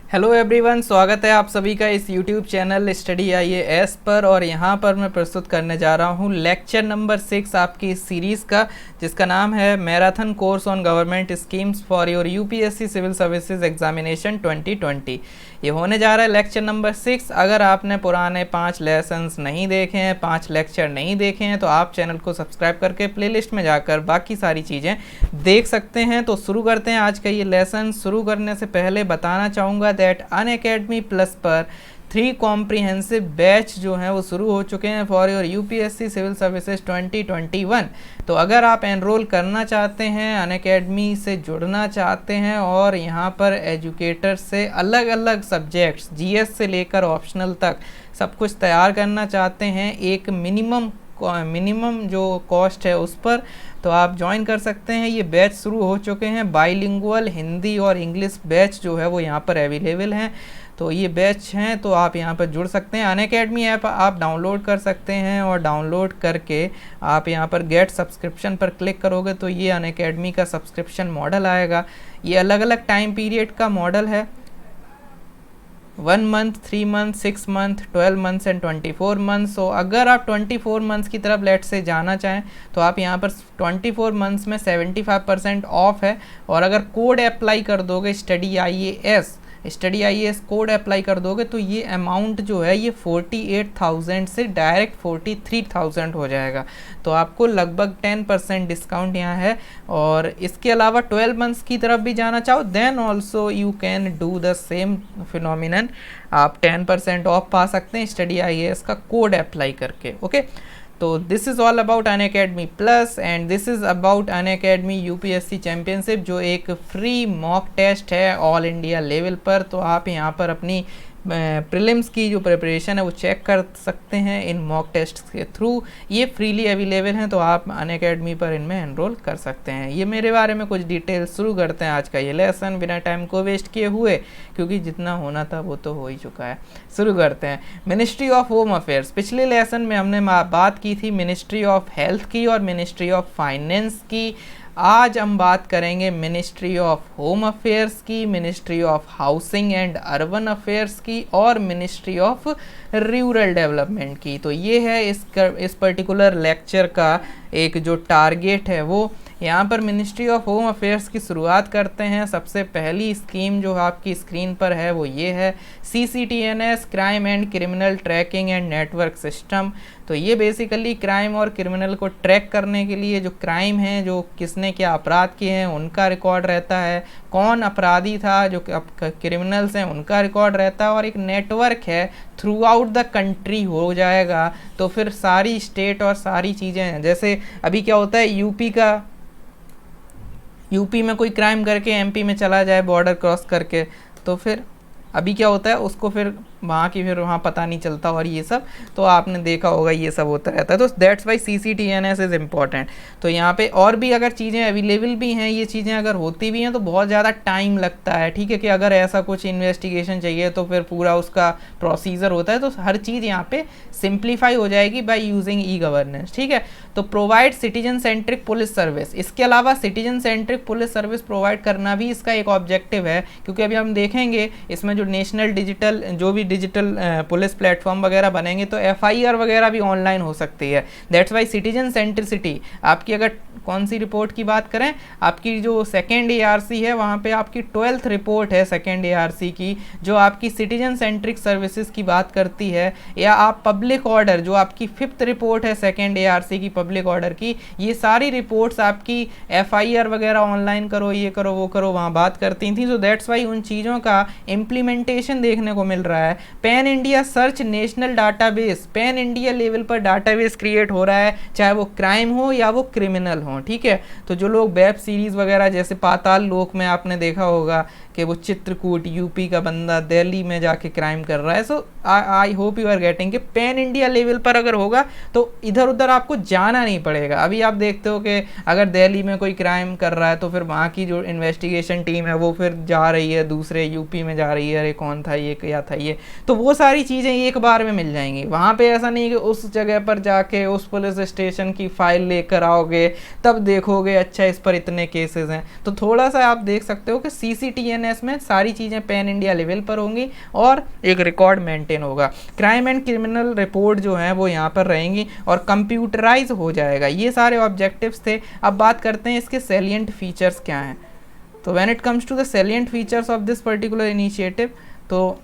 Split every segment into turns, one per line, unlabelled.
Hello everyone, स्वागत है आप सभी का इस यूट्यूब चैनल स्टडी आईएएस पर। और यहाँ पर मैं प्रस्तुत करने जा रहा हूँ लेक्चर नंबर 6 आपकी इस सीरीज़ का, जिसका नाम है marathon course on government schemes for your UPSC civil services examination 2020। ये होने जा रहा है लेक्चर नंबर 6। अगर आपने पुराने 5 लेसन्स नहीं देखे हैं, 5 लेक्चर नहीं देखे हैं, तो आप चैनल को सब्सक्राइब करके प्लेलिस्ट में जाकर बाकी सारी चीज़ें देख सकते हैं। तो शुरू करते हैं आज का ये लेसन। शुरू करने से पहले बताना चाहूँगा दैट अनअकैडमी प्लस पर 3 कॉम्प्रिहेंसिव बैच जो हैं वो शुरू हो चुके हैं for your UPSC civil services 2021। तो अगर आप एनरोल करना चाहते हैं, अनअकैडमी से जुड़ना चाहते हैं और यहाँ पर एजुकेटर से अलग अलग सब्जेक्ट्स जीएस से लेकर ऑप्शनल तक सब कुछ तैयार करना चाहते हैं एक मिनिमम जो कॉस्ट है उस पर, तो आप ज्वाइन कर सकते हैं। ये बैच शुरू हो चुके हैं। बाइलिंगुअल हिंदी और इंग्लिश बैच जो है वो यहाँ पर अवेलेबल हैं। तो ये बैच हैं, तो आप यहाँ पर जुड़ सकते हैं। अनअकैडमी ऐप आप डाउनलोड कर सकते हैं और डाउनलोड करके आप यहाँ पर गेट सब्सक्रिप्शन पर क्लिक करोगे तो ये अनअकैडमी का सब्सक्रिप्शन मॉडल आएगा। ये अलग अलग टाइम पीरियड का मॉडल है, 1 month, 3 month, 6 month, 12 months and 24 months. So अगर आप 24 मंथ्स की तरफ लेट से जाना चाहें तो आप यहाँ पर 24 मंथ्स में 75% ऑफ है। और अगर कोड अप्लाई कर दोगे स्टडी आईएएस कोड अप्लाई कर दोगे तो ये अमाउंट जो है ये 48,000 से डायरेक्ट 43,000 हो जाएगा। तो आपको लगभग 10% डिस्काउंट यहाँ है। और इसके अलावा 12 मंथ्स की तरफ भी जाना चाहो then also you can do the same phenomenon. आप 10% ऑफ पा सकते हैं स्टडी आईएएस का कोड अप्लाई करके। ओके, तो this is all about Unacademy plus and this is about Unacademy UPSC championship, जो एक फ्री मॉक टेस्ट है ऑल इंडिया लेवल पर। तो आप यहाँ पर अपनी प्रीलिम्स की जो प्रिपरेशन है वो चेक कर सकते हैं इन मॉक टेस्ट के थ्रू। ये फ्रीली अवेलेबल हैं, तो आप अनअकैडमी पर इनमें एनरोल कर सकते हैं। ये मेरे बारे में कुछ डिटेल। शुरू करते हैं आज का ये लेसन बिना टाइम को वेस्ट किए हुए, क्योंकि जितना होना था वो तो हो ही चुका है। शुरू करते हैं। Ministry of home affairs. पिछले लेसन में हमने बात की थी मिनिस्ट्री ऑफ हेल्थ की और मिनिस्ट्री ऑफ फाइनेंस की। आज हम बात करेंगे मिनिस्ट्री ऑफ होम अफेयर्स की, ministry of housing and urban affairs की और मिनिस्ट्री ऑफ रूरल डेवलपमेंट की। तो ये है इस पर्टिकुलर लेक्चर का एक जो टारगेट है वो। यहाँ पर मिनिस्ट्री ऑफ होम अफेयर्स की शुरुआत करते हैं। सबसे पहली स्कीम जो आपकी स्क्रीन पर है वो ये है CCTNS, crime and criminal tracking and network system. तो ये बेसिकली क्राइम और क्रिमिनल को ट्रैक करने के लिए, जो क्राइम है, जो किसने क्या अपराध किए हैं उनका रिकॉर्ड रहता है, कौन अपराधी था, जो क्रिमिनल्स हैं उनका रिकॉर्ड रहता है, और एक नेटवर्क है थ्रू आउट द कंट्री हो जाएगा। तो फिर सारी स्टेट और सारी चीज़ें हैं, जैसे अभी क्या होता है यूपी में कोई क्राइम करके एमपी में चला जाए बॉर्डर क्रॉस करके, तो फिर अभी क्या होता है उसको फिर वहाँ पता नहीं चलता और ये सब। तो आपने देखा होगा ये सब होता रहता है। तो that's why CCTNS is important. तो यहाँ पे और भी अगर चीज़ें अवेलेबल भी हैं, ये चीज़ें अगर होती भी हैं तो बहुत ज़्यादा टाइम लगता है। ठीक है, कि अगर ऐसा कुछ इन्वेस्टिगेशन चाहिए तो फिर पूरा उसका प्रोसीजर होता है। तो हर चीज़ यहाँ पे सिंप्लीफाई हो जाएगी बाय यूजिंग ई-गवर्नेंस। ठीक है, तो provide citizen centric police service. इसके अलावा citizen centric police service provide करना भी इसका एक ऑब्जेक्टिव है, क्योंकि अभी हम देखेंगे इसमें जो नेशनल डिजिटल जो भी डिजिटल पुलिस प्लेटफॉर्म वगैरह बनेंगे तो FIR वगैरह भी ऑनलाइन हो सकती है। That's Y citizen centricity. आपकी अगर कौन सी रिपोर्ट की बात करें, आपकी जो सेकेंड ARC है वहाँ पे आपकी 12th रिपोर्ट है सेकेंड ARC की, जो आपकी सिटीजन सेंट्रिक सर्विसेज की बात करती है। या आप पब्लिक ऑर्डर, जो आपकी 5th रिपोर्ट है सेकेंड ARC की पब्लिक ऑर्डर की, ये सारी रिपोर्ट्स आपकी FIR वगैरह ऑनलाइन करो, ये करो वो करो, वहाँ बात करती थी। सो दैट्स वाई उन चीज़ों का इम्प्लीमेंटेशन देखने को मिल रहा है। Pan India search national database, pan India level पर डाटाबेस क्रिएट हो रहा है, चाहे वो क्राइम हो या वो क्रिमिनल हो। ठीक है, तो जो लोग वेब सीरीज़ वगैरह जैसे पाताल लोक में आपने देखा होगा कि वो चित्रकूट यूपी का बंदा दिल्ली में जाके क्राइम कर रहा है। So I hope you are getting कि पैन इंडिया लेवल पर अगर होगा तो इधर उधर आपको जाना नहीं पड़ेगा। अभी आप देखते हो कि अगर दिल्ली में कोई क्राइम कर रहा है तो फिर वहाँ की जो इन्वेस्टिगेशन टीम है वो फिर जा रही है दूसरे यूपी में जा रही है, अरे कौन था ये, क्या था ये, तो वो सारी चीज़ें एक बार में मिल जाएंगी। वहाँ पे ऐसा नहीं कि उस जगह पर जाके उस पुलिस स्टेशन की फाइल लेकर आओगे तब देखोगे अच्छा इस पर इतने केसेस हैं। तो थोड़ा सा आप देख सकते हो कि CCTNS में सारी चीज़ें पैन इंडिया लेवल पर होंगी और एक रिकॉर्ड मेंटेन होगा। क्राइम एंड क्रिमिनल रिपोर्ट जो है वो यहाँ पर रहेंगी और कंप्यूटराइज हो जाएगा। ये सारे ऑब्जेक्टिव्स थे। अब बात करते हैं इसके सैलिएंट फीचर्स क्या हैं। तो when it comes to the salient features of this particular initiative, तो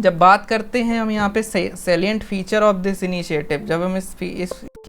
जब बात करते हैं हम यहाँ पे salient feature of this initiative, जब हम इस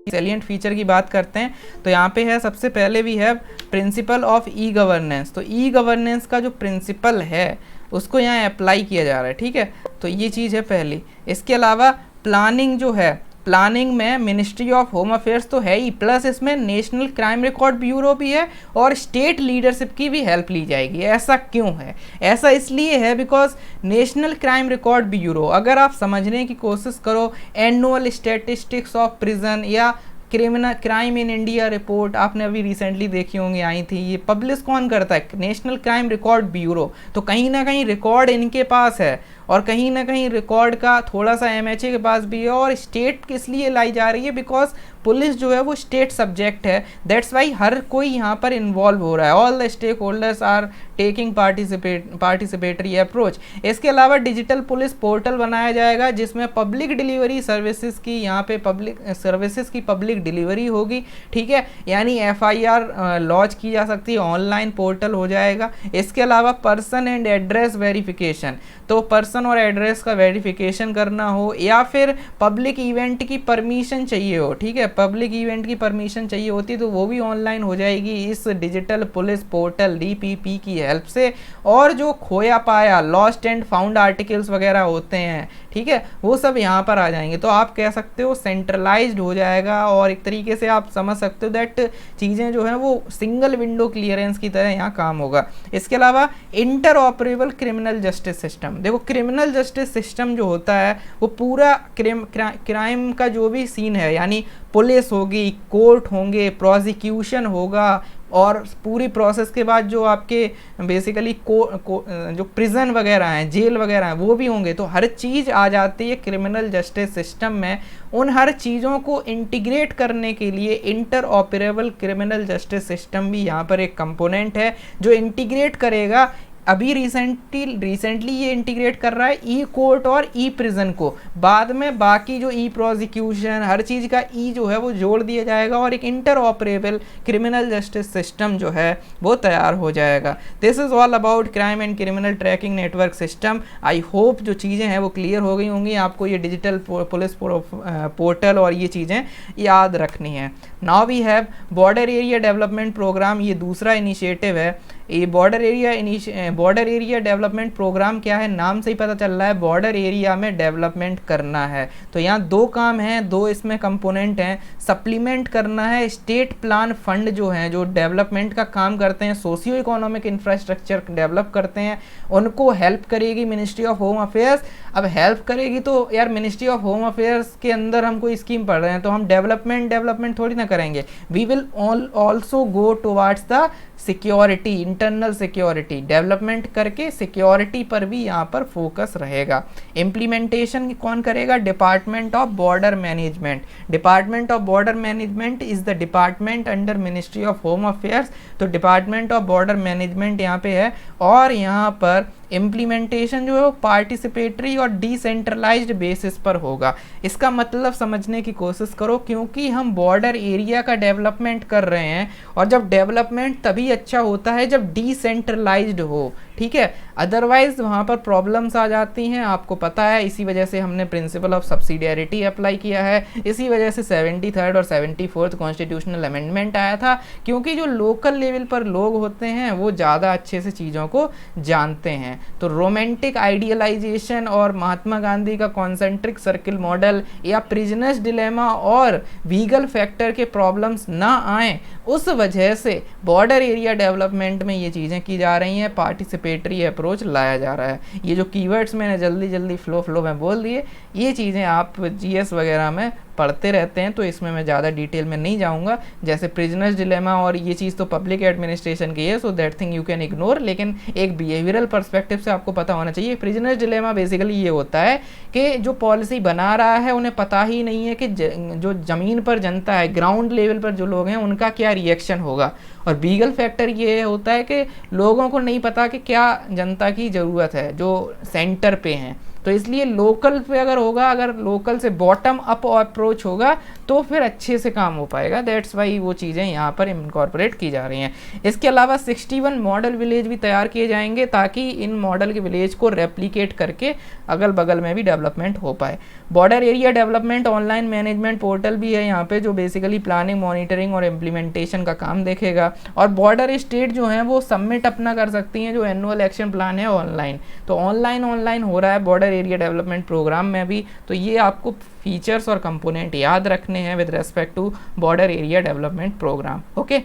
सैलिएंट फीचर की बात करते हैं तो यहाँ पे है सबसे पहले भी है प्रिंसिपल ऑफ ई गवर्नेंस। तो ई गवर्नेंस का जो प्रिंसिपल है उसको यहाँ अप्लाई किया जा रहा है, ठीक है। तो ये चीज़ है पहली। इसके अलावा प्लानिंग जो है, प्लानिंग में मिनिस्ट्री ऑफ होम अफेयर्स तो है ही, प्लस इसमें नेशनल क्राइम रिकॉर्ड ब्यूरो भी है और स्टेट लीडरशिप की भी हेल्प ली जाएगी। ऐसा क्यों है? ऐसा इसलिए है because national crime record bureau, अगर आप समझने की कोशिश करो एनुअल स्टैटिस्टिक्स ऑफ प्रिजन या क्राइम इन इंडिया रिपोर्ट आपने अभी रिसेंटली देखी होंगी, आई थी, ये पब्लिश कौन करता है? National crime record bureau. तो कहीं ना कहीं रिकॉर्ड इनके पास है और कहीं ना कहीं रिकॉर्ड का थोड़ा सा MHA के पास भी है। और स्टेट किस लिए लाई जा रही है? बिकॉज पुलिस जो है वो स्टेट सब्जेक्ट है, दैट्स वाई हर कोई यहाँ पर इन्वॉल्व हो रहा है। All the stakeholders are taking participatory approach. इसके अलावा डिजिटल पुलिस पोर्टल बनाया जाएगा जिसमें पब्लिक डिलीवरी सर्विसेज की, यहाँ पे पब्लिक सर्विसेज की पब्लिक डिलीवरी होगी, ठीक है। यानी FIR लॉन्च की जा सकती है, ऑनलाइन पोर्टल हो जाएगा। इसके अलावा पर्सन एंड एड्रेस वेरिफिकेशन, तो पर्सन और एड्रेस का वेरिफिकेशन करना हो या फिर पब्लिक इवेंट की परमिशन चाहिए हो, ठीक है, पब्लिक इवेंट की परमिशन चाहिए होती तो वो भी ऑनलाइन हो जाएगी इस डिजिटल पुलिस पोर्टल DPP की हेल्प से। और जो खोया पाया, लॉस्ट एंड फाउंड आर्टिकल्स वगैरह होते हैं, ठीक है, वो सब यहाँ पर आ जाएंगे। तो आप कह सकते हो सेंट्रलाइज्ड हो जाएगा और एक तरीके से आप समझ सकते हो दैट चीज़ें जो है वो सिंगल विंडो क्लियरेंस की तरह यहाँ काम होगा। इसके अलावा inter operable criminal justice system, देखो क्रिमिनल जस्टिस सिस्टम जो होता है वो पूरा क्राइम का जो भी सीन है, यानी पुलिस होगी, कोर्ट होंगे, प्रोसिक्यूशन होगा और पूरी प्रोसेस के बाद जो आपके बेसिकली जो प्रिजन वगैरह हैं, जेल वगैरह हैं, वो भी होंगे। तो हर चीज़ आ जाती है क्रिमिनल जस्टिस सिस्टम में। उन हर चीज़ों को इंटीग्रेट करने के लिए inter operable criminal justice system भी यहाँ पर एक कंपोनेंट है जो इंटीग्रेट करेगा। अभी रिसेंटली ये इंटीग्रेट कर रहा है ई कोर्ट और ई प्रिजन को, बाद में बाकी जो ई प्रोसिक्यूशन हर चीज़ का ई जो है वो जोड़ दिया जाएगा और एक inter operable criminal justice system जो है वो तैयार हो जाएगा। This is all about crime and criminal tracking network system. I hope जो चीज़ें हैं वो क्लियर हो गई होंगी, आपको ये डिजिटल पुलिस पोर्टल और ये चीज़ें याद रखनी है। Now we have border area development programme, ये दूसरा इनिशिएटिव है। ये बॉर्डर एरिया डेवलपमेंट प्रोग्राम क्या है? नाम से ही पता चल रहा है बॉर्डर एरिया में डेवलपमेंट करना है। तो यहाँ दो काम हैं, दो इसमें कंपोनेंट हैं। सप्लीमेंट करना है स्टेट प्लान फंड जो हैं, जो डेवलपमेंट का काम करते हैं, सोशियो इकोनॉमिक इंफ्रास्ट्रक्चर डेवलप करते हैं, उनको हेल्प करेगी मिनिस्ट्री ऑफ होम अफेयर्स। अब हेल्प करेगी तो यार मिनिस्ट्री ऑफ होम अफेयर्स के अंदर हम कोई स्कीम पढ़ रहे हैं तो हम डेवलपमेंट थोड़ी ना करेंगे। We will also go towards the security, internal security, development करके सिक्योरिटी पर भी यहाँ पर फोकस रहेगा। इम्प्लीमेंटेशन कौन करेगा? Department of border management. Department of border management is the department under ministry of home affairs. तो डिपार्टमेंट ऑफ बॉर्डर मैनेजमेंट यहाँ पे है और यहाँ पर इम्प्लीमेंटेशन जो है वो पार्टिसिपेटरी और डिसेंट्रलाइज्ड बेसिस पर होगा। इसका मतलब समझने की कोशिश करो, क्योंकि हम बॉर्डर एरिया का डेवलपमेंट कर रहे हैं और जब डेवलपमेंट तभी अच्छा होता है जब डिसेंट्रलाइज्ड हो, ठीक है, अदरवाइज वहाँ पर प्रॉब्लम्स आ जाती हैं, आपको पता है। इसी वजह से हमने प्रिंसिपल ऑफ सब्सिडियरिटी अप्लाई किया है, इसी वजह से 73rd और 74th कॉन्स्टिट्यूशनल अमेंडमेंट आया था, क्योंकि जो लोकल लेवल पर लोग होते हैं वो ज़्यादा अच्छे से चीज़ों को जानते हैं। तो रोमांटिक आइडियलाइजेशन और महात्मा गांधी का कॉन्सेंट्रिक सर्किल मॉडल या प्रिजनर्स डिलेमा और वीगल फैक्टर के प्रॉब्लम्स ना आए, उस वजह से बॉर्डर एरिया डेवलपमेंट में ये चीज़ें की जा रही हैं, पार्टिसिपेटरी अप्रोच लाया जा रहा है। ये जो कीवर्ड्स मैंने जल्दी फ्लो में बोल दिए, ये चीज़ें आप GS वगैरह में पढ़ते रहते हैं, तो इसमें मैं ज़्यादा डिटेल में नहीं जाऊंगा। जैसे प्रिजनर्स डिलेमा और ये चीज़ तो पब्लिक एडमिनिस्ट्रेशन की है, so that thing you can ignore, लेकिन एक बिहेवियरल पर्सपेक्टिव से आपको पता होना चाहिए। प्रिजनर्स डिलेमा बेसिकली ये होता है कि जो पॉलिसी बना रहा है उन्हें पता ही नहीं है कि जो ज़मीन पर जनता है, ग्राउंड लेवल पर जो लोग हैं, उनका क्या रिएक्शन होगा। और बीगल फैक्टर ये होता है कि लोगों को नहीं पता कि क्या जनता की ज़रूरत है जो सेंटर पे हैं। तो इसलिए लोकल पे अगर होगा, अगर लोकल से बॉटम अप अप्रोच होगा तो फिर अच्छे से काम हो पाएगा। दैट्स वाई वो चीज़ें यहाँ पर इनकॉर्पोरेट की जा रही हैं। इसके अलावा 61 मॉडल विलेज भी तैयार किए जाएंगे ताकि इन मॉडल के विलेज को रेप्लिकेट करके अगल बगल में भी डेवलपमेंट हो पाए। Border area development online management portal भी है यहाँ पे, जो बेसिकली प्लानिंग, मॉनिटरिंग और इम्प्लीमेंटेशन का काम देखेगा। और बॉर्डर स्टेट जो हैं वो सबमिट अपना कर सकती हैं जो एनुअल एक्शन प्लान है ऑनलाइन। तो ऑनलाइन हो रहा है बॉर्डर एरिया डेवलपमेंट प्रोग्राम में भी। तो ये आपको फीचर्स और कंपोनेंट याद रखने हैं with respect to border area development programme. Okay,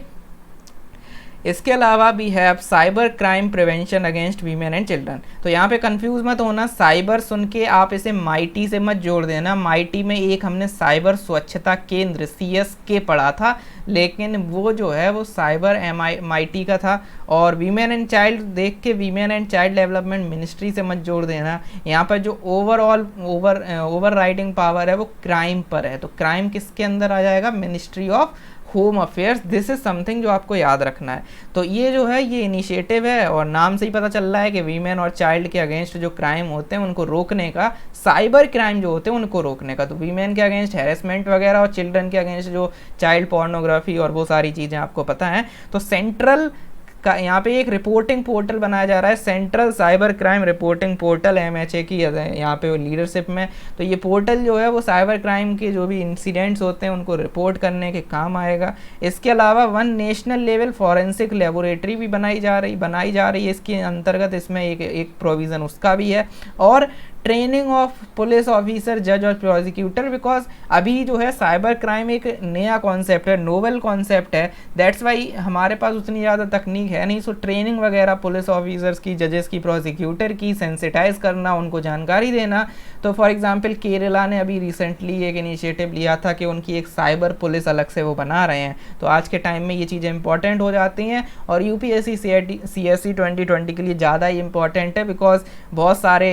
इसके अलावा भी है अब cyber crime prevention against women and children. तो यहाँ पे कंफ्यूज मत होना, साइबर सुन के आप इसे माइटी से मत जोड़ देना। माइटी में एक हमने साइबर स्वच्छता केंद्र CSK पढ़ा था, लेकिन वो जो है वो साइबर MIT का था। और वीमेन एंड चाइल्ड देख के women and child development ministry से मत जोड़ देना। यहाँ पर जो ओवर राइडिंग पावर है वो क्राइम पर है, तो क्राइम किसके अंदर आ जाएगा? Ministry of home affairs. This is something जो आपको याद रखना है। तो ये जो है ये इनिशिएटिव है, और नाम से ही पता चल रहा है कि वीमेन और चाइल्ड के अगेंस्ट जो क्राइम होते हैं उनको रोकने का, साइबर क्राइम जो होते हैं उनको रोकने का। तो वीमेन के अगेंस्ट हैरेसमेंट वगैरह और चिल्ड्रन के अगेंस्ट जो चाइल्ड पोर्नोग्राफी और वो सारी चीज़ें आपको पता है। तो सेंट्रल का यहाँ पे एक रिपोर्टिंग पोर्टल बनाया जा रहा है, central cyber crime reporting portal, MHA की यहाँ पे लीडरशिप में। तो ये पोर्टल जो है वो साइबर क्राइम के जो भी इंसिडेंट्स होते हैं उनको रिपोर्ट करने के काम आएगा। इसके अलावा 1 नेशनल लेवल फॉरेंसिक लेबोरेटरी भी बनाई जा रही है इसके अंतर्गत। इसमें एक प्रोविज़न उसका भी है। और ट्रेनिंग ऑफ पुलिस ऑफिसर, जज और प्रोसिक्यूटर, बिकॉज अभी जो है साइबर क्राइम एक नया कॉन्सेप्ट है, नोवेल कॉन्सेप्ट है। दैट्स वाई हमारे पास उतनी ज़्यादा तकनीक है नहीं। सो ट्रेनिंग वगैरह पुलिस ऑफिसर्स की, जजेस की, प्रोसिक्यूटर की, सेंसिटाइज करना, उनको जानकारी देना। तो फॉर एग्जांपल केरला ने अभी रिसेंटली एक इनिशिएटिव लिया था कि उनकी एक साइबर पुलिस अलग से वो बना रहे हैं। तो आज के टाइम में ये चीज़ें इंपॉर्टेंट हो जाती हैं। और UPSC CSE 2020 के लिए ज़्यादा ही इंपॉर्टेंट है, बिकॉज बहुत सारे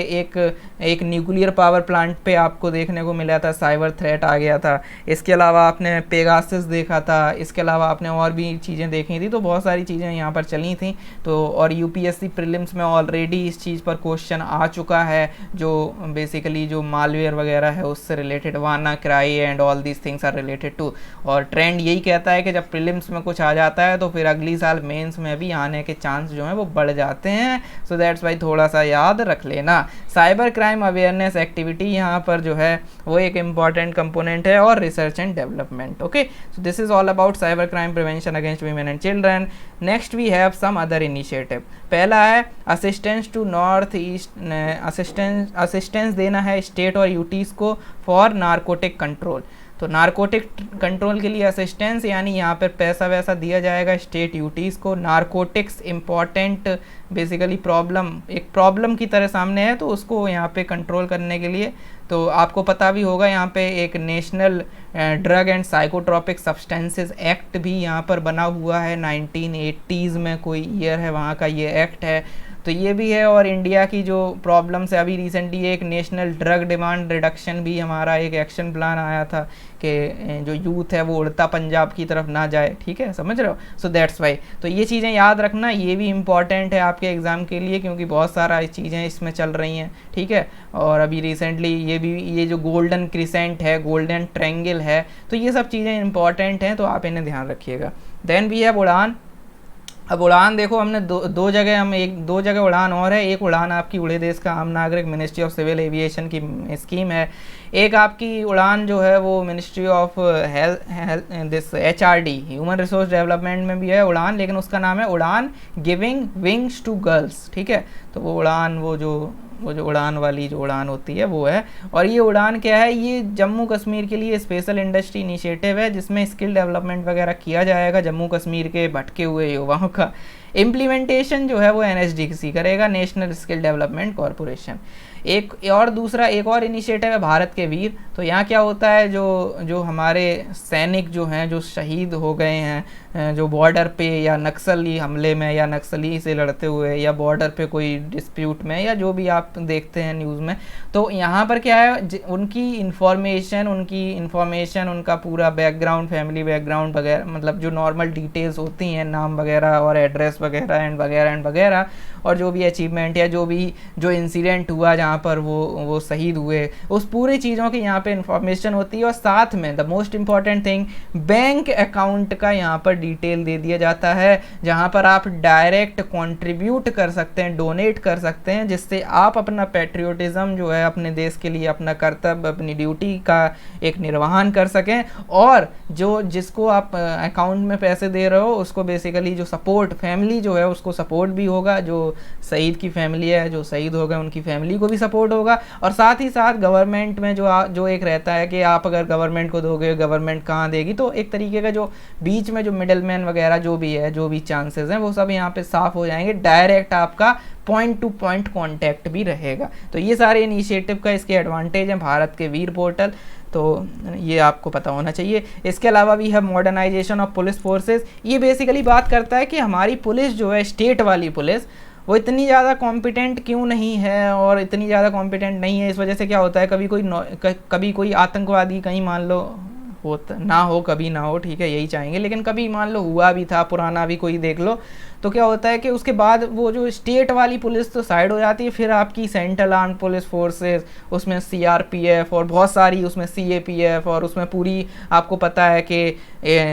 एक न्यूक्लियर पावर प्लांट पे आपको देखने को मिला था साइबर थ्रेट आ गया था। इसके अलावा आपने पेगासस देखा था, इसके अलावा आपने और भी चीज़ें देखी थी। तो बहुत सारी चीज़ें यहाँ पर चली थी। तो और UPSC प्रीलिम्स में ऑलरेडी इस चीज़ पर क्वेश्चन आ चुका है, जो बेसिकली जो मालवेयर वगैरह है उससे related, wanna cry and all these things are related to. और ट्रेंड यही कहता है कि जब प्रीलिम्स में कुछ आ जाता है तो फिर अगली साल मेंस में भी आने के चांस जो हैं वो बढ़ जाते हैं। सो दैट्स वाई थोड़ा सा याद रख लेना। साइबर क्राइम अवेयरनेस एक्टिविटी यहाँ पर जो है वो एक इम्पॉर्टेंट कंपोनेंट है, और research and development. Okay, so this is all about cyber crime prevention against women and children. Next we have some other initiative. पहला है assistance to North East, assistance देना है स्टेट और यूटीज को for narcotic control. तो narcotic control के लिए assistance, यानी यहाँ पर पैसा वैसा दिया जाएगा स्टेट यूटीज़ को। नारकोटिक्स इम्पॉर्टेंट बेसिकली एक प्रॉब्लम की तरह सामने है, तो उसको यहाँ पे कंट्रोल करने के लिए, तो आपको पता भी होगा यहाँ पे एक national drug and psychotropic substances act भी यहाँ पर बना हुआ है। 1980s में कोई ईयर है वहाँ का ये एक्ट है, तो ये भी है। और इंडिया की जो प्रॉब्लम्स है, अभी रिसेंटली एक नेशनल ड्रग डिमांड रिडक्शन भी हमारा एक एक्शन प्लान आया था कि जो यूथ है वो उड़ता पंजाब की तरफ ना जाए, ठीक है, समझ रहे हो। सो दैट्स वाई तो ये चीज़ें याद रखना, ये भी इम्पॉर्टेंट है आपके एग्ज़ाम के लिए, क्योंकि बहुत सारा चीज़ें इसमें चल रही हैं, ठीक है। और अभी रिसेंटली ये जो गोल्डन क्रिसेंट है, गोल्डन ट्रायंगल है, तो ये सब चीज़ें इंपॉर्टेंट हैं, तो आप इन्हें ध्यान रखिएगा। देन वी हैव उड़ान। अब उड़ान देखो, हमने दो जगह उड़ान और है। एक उड़ान आपकी उड़े देश का आम नागरिक, मिनिस्ट्री ऑफ सिविल एविएशन की स्कीम है। एक आपकी उड़ान जो है वो ministry of this HRD, human resource development में भी है उड़ान, लेकिन उसका नाम है उड़ान गिविंग विंग्स टू गर्ल्स, ठीक है। तो वो उड़ान वो जो उड़ान वाली जो उड़ान होती है वो है। और ये उड़ान क्या है, ये जम्मू कश्मीर के लिए स्पेशल इंडस्ट्री इनिशिएटिव है, जिसमें स्किल डेवलपमेंट वगैरह किया जाएगा जम्मू कश्मीर के भटके हुए युवाओं का। इम्प्लीमेंटेशन जो है वो NSDC करेगा, नेशनल स्किल डेवलपमेंट कॉरपोरेशन। एक और इनिशिएटिव है भारत के वीर। तो यहाँ क्या होता है, जो हमारे सैनिक जो हैं, जो शहीद हो गए हैं, जो बॉर्डर पे या नक्सली हमले में या नक्सली से लड़ते हुए या बॉर्डर पे कोई डिस्प्यूट में या जो भी आप देखते हैं न्यूज़ में, तो यहाँ पर क्या है, उनकी इन्फॉर्मेशन, उनका पूरा बैकग्राउंड, फैमिली बैकग्राउंड वगैरह, मतलब जो नॉर्मल डिटेल्स होती हैं, नाम वगैरह और एड्रेस वगैरह एंड वगैरह, और जो भी अचीवमेंट या जो इंसिडेंट हुआ जहाँ पर वो शहीद हुए, उस पूरी चीज़ों की यहाँ पे इन्फॉर्मेशन होती है। और साथ में the most important thing, bank account का यहाँ पर डिटेल दे दिया जाता है, जहाँ पर आप डायरेक्ट कंट्रीब्यूट कर सकते हैं, डोनेट कर सकते हैं, जिससे आप अपना पैट्रियोटिज्म जो है, अपने देश के लिए अपना कर्तव्य, अपनी ड्यूटी का एक निर्वहन कर सकें। और जिसको आप अकाउंट में पैसे दे रहे हो उसको बेसिकली जो सपोर्ट, फैमिली जो है उसको सपोर्ट भी होगा, जो शहीद की फैमिली है, जो शहीद हो गए उनकी फैमिली को भी सपोर्ट होगा। और साथ ही साथ गवर्नमेंट में जो एक रहता है कि आप अगर गवर्नमेंट को दोगे, गवर्नमेंट कहाँ देगी, तो एक तरीके का जो बीच में जो मिडलमैन वगैरह जो भी है, जो भी चांसेस हैं, वो सब यहाँ पे साफ हो जाएंगे। डायरेक्ट आपका पॉइंट टू पॉइंट कॉन्टैक्ट भी रहेगा। तो ये सारे इनिशिएटिव का इसके एडवांटेज हैं भारत के वीर पोर्टल, तो ये आपको पता होना चाहिए। इसके अलावा भी है मॉडर्नाइजेशन ऑफ पुलिस फोर्सेस। ये बेसिकली बात करता है कि हमारी पुलिस जो है, स्टेट वाली पुलिस, वो इतनी ज़्यादा कॉम्पिटेंट क्यों नहीं है, और इतनी ज़्यादा कॉम्पिटेंट नहीं है। इस वजह से क्या होता है, कभी कोई आतंकवादी कहीं मान लो ना हो, कभी ना हो, ठीक है, यही चाहेंगे, लेकिन कभी मान लो हुआ भी था, पुराना भी कोई देख लो, तो क्या होता है कि उसके बाद वो जो स्टेट वाली पुलिस तो साइड हो जाती है, फिर आपकी सेंट्रल आर्म्ड पुलिस फोर्सेस, उसमें सीआरपीएफ और बहुत सारी उसमें सीएपीएफ, और उसमें पूरी आपको पता है कि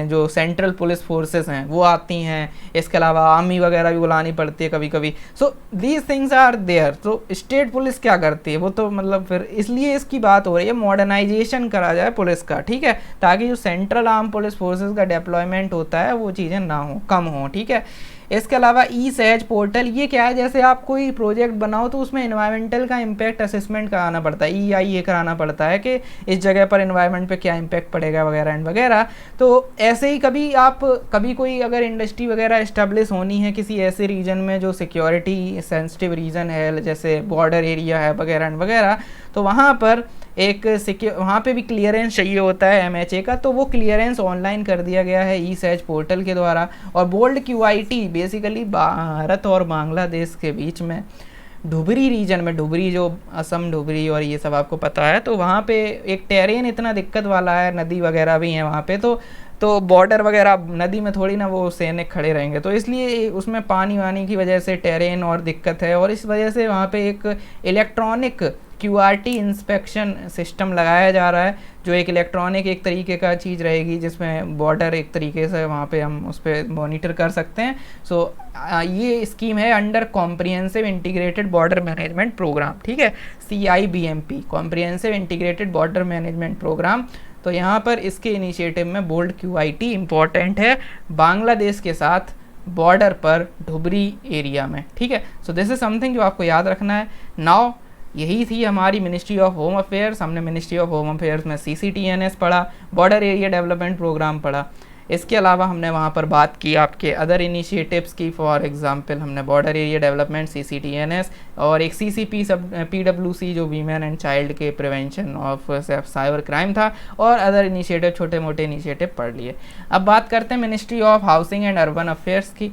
जो सेंट्रल पुलिस फोर्सेस हैं वो आती हैं। इसके अलावा आर्मी वगैरह भी बुलानी पड़ती है कभी कभी। So these things are there. तो स्टेट पुलिस क्या करती है, वो तो मतलब फिर इसलिए इसकी बात हो रही है, मॉडर्नाइजेशन करा जाए पुलिस का, ठीक है, ताकि जो सेंट्रल आर्म पुलिस फोर्सेस का डेप्लॉयमेंट होता है वो चीज़ें ना हो, कम हो, ठीक है। इसके अलावा ई सहज पोर्टल, ये क्या है, जैसे आप कोई प्रोजेक्ट बनाओ तो उसमें एनवायरमेंटल का इम्पैक्ट असेसमेंट कराना पड़ता है, EIA कराना पड़ता है कि इस जगह पर एनवायरमेंट पे क्या इम्पैक्ट पड़ेगा वगैरह एंड वगैरह। तो ऐसे ही कभी कोई अगर इंडस्ट्री वगैरह इस्टेब्लिश होनी है किसी ऐसे रीजन में जो सिक्योरिटी सेंसिटिव रीजन है, जैसे बॉर्डर एरिया है वगैरह एंड वगैरह, तो वहाँ पर वहाँ पे भी क्लियरेंस चाहिए होता है MHA का, तो वो क्लियरेंस ऑनलाइन कर दिया गया है ई सहज पोर्टल के द्वारा। और बोल्ड QIT बेसिकली भारत और बांग्लादेश के बीच में धुबरी रीजन में, धुबरी जो असम धुबरी और ये सब आपको पता है, तो वहाँ पे एक टेरेन इतना दिक्कत वाला है, नदी वगैरह भी है वहाँ पे, तो बॉर्डर वगैरह नदी में थोड़ी ना वो सैनिक खड़े रहेंगे, तो इसलिए उसमें पानी वानी की वजह से टेरेन और दिक्कत है, और इस वजह से वहाँ पे एक इलेक्ट्रॉनिक QRT इंस्पेक्शन सिस्टम लगाया जा रहा है, जो एक इलेक्ट्रॉनिक एक तरीके का चीज़ रहेगी, जिसमें बॉर्डर एक तरीके से वहाँ पे हम उस पर मॉनिटर कर सकते हैं। सो ये स्कीम है under comprehensive integrated border management programme, ठीक है, CIBMP, comprehensive integrated border management programme. तो यहाँ पर इसके इनिशिएटिव में बोल्ड QIT इम्पॉर्टेंट है बांग्लादेश के साथ बॉर्डर पर धुबरी एरिया में, ठीक है। सो दिस इज समथिंग जो आपको याद रखना है। नाउ यही थी हमारी मिनिस्ट्री ऑफ होम अफेयर्स। हमने मिनिस्ट्री ऑफ होम अफेयर्स में CCTNS पढ़ा, बॉर्डर एरिया डेवलपमेंट प्रोग्राम पढ़ा। इसके अलावा हमने वहाँ पर बात की आपके अदर इनिशिएटिव्स की, फॉर एग्जांपल हमने बॉर्डर एरिया डेवलपमेंट, CCTNS, और एक CCP PWC जो वीमेन एंड चाइल्ड के प्रिवेंशन ऑफ साइबर क्राइम था, और अदर इनिशिएटिव, छोटे मोटे इनिशिएटिव पढ़ लिए। अब बात करते हैं ministry of housing and urban affairs की।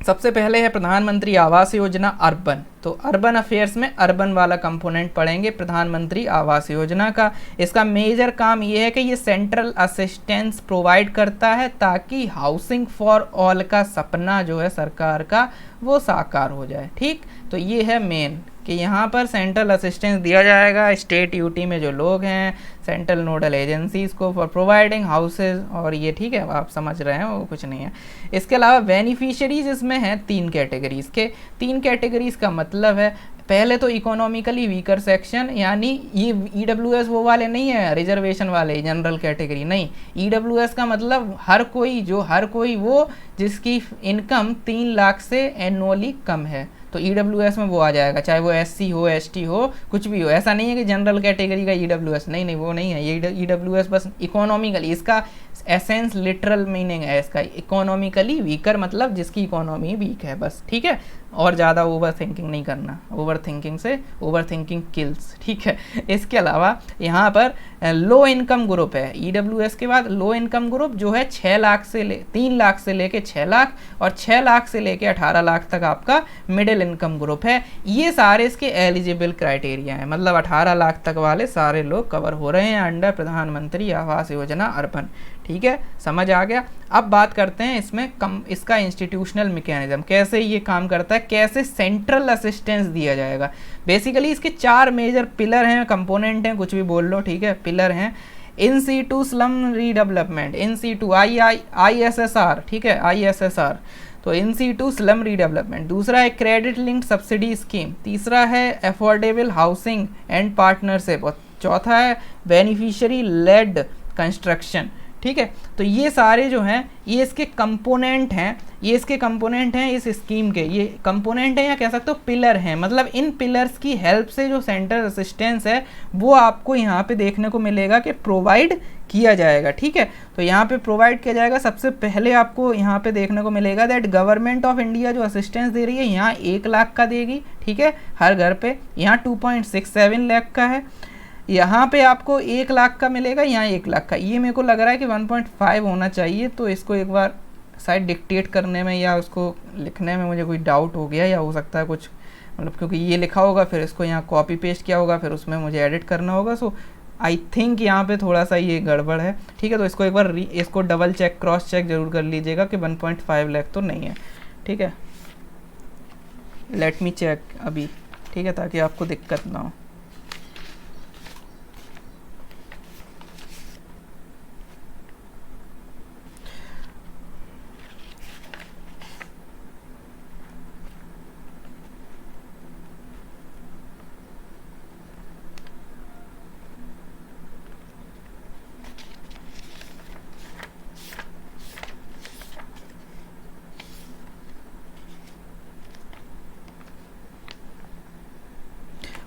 सबसे पहले है प्रधानमंत्री आवास योजना अर्बन। तो अर्बन अफेयर्स में अर्बन वाला कंपोनेंट पढ़ेंगे प्रधानमंत्री आवास योजना का। इसका मेजर काम ये है कि ये सेंट्रल असिस्टेंस प्रोवाइड करता है ताकि हाउसिंग फॉर ऑल का सपना जो है सरकार का वो साकार हो जाए, ठीक। तो ये है मेन कि यहाँ पर सेंट्रल असिस्टेंस दिया जाएगा स्टेट यूटी में जो लोग हैं, सेंट्रल नोडल एजेंसीज को फॉर प्रोवाइडिंग हाउसेज, और ये ठीक है, आप समझ रहे हैं, वो कुछ नहीं है। इसके अलावा बेनिफिशियरीज इसमें हैं 3 कैटेगरीज के। 3 कैटेगरीज का मतलब है, पहले तो इकोनॉमिकली वीकर सेक्शन, यानी ये EWS वो वाले नहीं है रिजर्वेशन वाले जनरल कैटेगरी नहीं। EWS का मतलब हर कोई वो जिसकी इनकम 3 लाख से एनुअली कम है, तो EWS में वो आ जाएगा, चाहे वो SC हो, ST हो, कुछ भी हो। ऐसा नहीं है कि जनरल कैटेगरी का EWS, नहीं, वो नहीं है। ये EWS बस इकोनॉमिकली, इसका एसेंस लिटरल मीनिंग है इसका, इकोनॉमिकली वीकर मतलब जिसकी इकोनॉमी वीक है बस, ठीक है। और ज़्यादा ओवर थिंकिंग नहीं करना, ओवर थिंकिंग से ओवर थिंकिंग किल्स, ठीक है। इसके अलावा यहाँ पर लो इनकम ग्रुप है, EWS के बाद लो इनकम ग्रुप जो है 3 लाख से लेके 6 लाख और 6 लाख से लेके 18 लाख तक आपका मिडिल इनकम ग्रुप है। ये सारे इसके एलिजिबल क्राइटेरिया हैं, मतलब 18 लाख तक वाले सारे लोग कवर हो रहे हैं अंडर प्रधानमंत्री आवास योजना अर्बन, ठीक है, समझ आ गया। अब बात करते हैं इसमें इसका इंस्टीट्यूशनल मैकेनिज्म कैसे ये काम करता है, कैसे सेंट्रल असिस्टेंस दिया जाएगा। बेसिकली इसके 4 मेजर पिलर हैं, कंपोनेंट हैं, कुछ भी बोल लो, ठीक है, पिलर हैं। In situ slum redevelopment, in situ ISSR, ठीक है, ISSR, तो इन सीटू स्लम रीडेवलपमेंट। दूसरा है क्रेडिट लिंक्ड सब्सिडी स्कीम। तीसरा है अफोर्डेबल हाउसिंग एंड पार्टनरशिप। और चौथा है बेनिफिशियरी लेड कंस्ट्रक्शन, ठीक है। तो ये सारे जो हैं ये इसके कंपोनेंट हैं, ये इसके कंपोनेंट हैं इस स्कीम के, ये कंपोनेंट हैं या कह सकते हो पिलर हैं। मतलब इन पिलर्स की हेल्प से जो सेंट्रल असिस्टेंस है वो आपको यहाँ पे देखने को मिलेगा कि प्रोवाइड किया जाएगा, ठीक है। तो यहाँ पे प्रोवाइड किया जाएगा, सबसे पहले आपको यहाँ पे देखने को मिलेगा दैट गवर्नमेंट ऑफ इंडिया जो असिस्टेंस दे रही है यहाँ 1 लाख का देगी, ठीक है, हर घर पे। यहाँ 2.67 लाख का है, यहाँ पे आपको 1 लाख का मिलेगा, यहाँ 1 लाख का। ये मेरे को लग रहा है कि 1.5 होना चाहिए, तो इसको एक बार शायद डिक्टेट करने में या उसको लिखने में मुझे कोई डाउट हो गया, या हो सकता है कुछ मतलब क्योंकि ये लिखा होगा फिर इसको यहाँ कॉपी पेस्ट किया होगा, फिर उसमें मुझे एडिट करना होगा। सो आई थिंक यहाँ पे थोड़ा सा ये गड़बड़ है, ठीक है। तो इसको एक बार इसको डबल चेक क्रॉस चेक जरूर कर लीजिएगा कि 1.5 लाख तो नहीं है, ठीक है। लेट मी चेक अभी, ठीक है, ताकि आपको दिक्कत ना हो।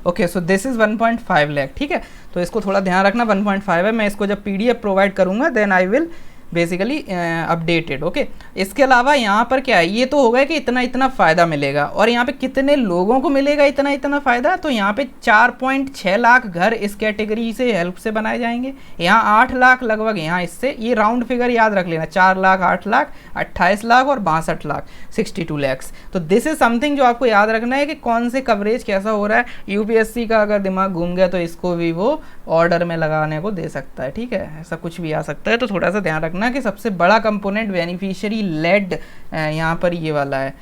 Okay, so this is 1.5 lakh, ठीक है। तो इसको थोड़ा ध्यान रखना, 1.5 है। मैं इसको जब PDF प्रोवाइड करूँगा then I will basically updated, okay. इसके अलावा यहाँ पर क्या है, ये तो होगा कि इतना इतना फ़ायदा मिलेगा, और यहाँ पे कितने लोगों को मिलेगा इतना इतना फ़ायदा, तो यहाँ पे 4.6 लाख घर इस कैटेगरी से हेल्प से बनाए जाएंगे। यहाँ 8 लाख लगभग, यहाँ इससे ये राउंड फिगर याद रख लेना, 4 लाख, 8 लाख, 28 लाख और 62 लाख, 62 लैक्स। तो दिस इज समथिंग जो आपको याद रखना है कि कौन से कवरेज कैसा हो रहा है। UPSC का अगर दिमाग घूम गया तो इसको भी वो ऑर्डर में लगाने को दे सकता है, ठीक है, ऐसा कुछ भी आ सकता है। तो थोड़ा सा ध्यान रखना कि सबसे बड़ा कंपोनेंट बेनिफिशियरी लेड यहाँ पर ये वाला है।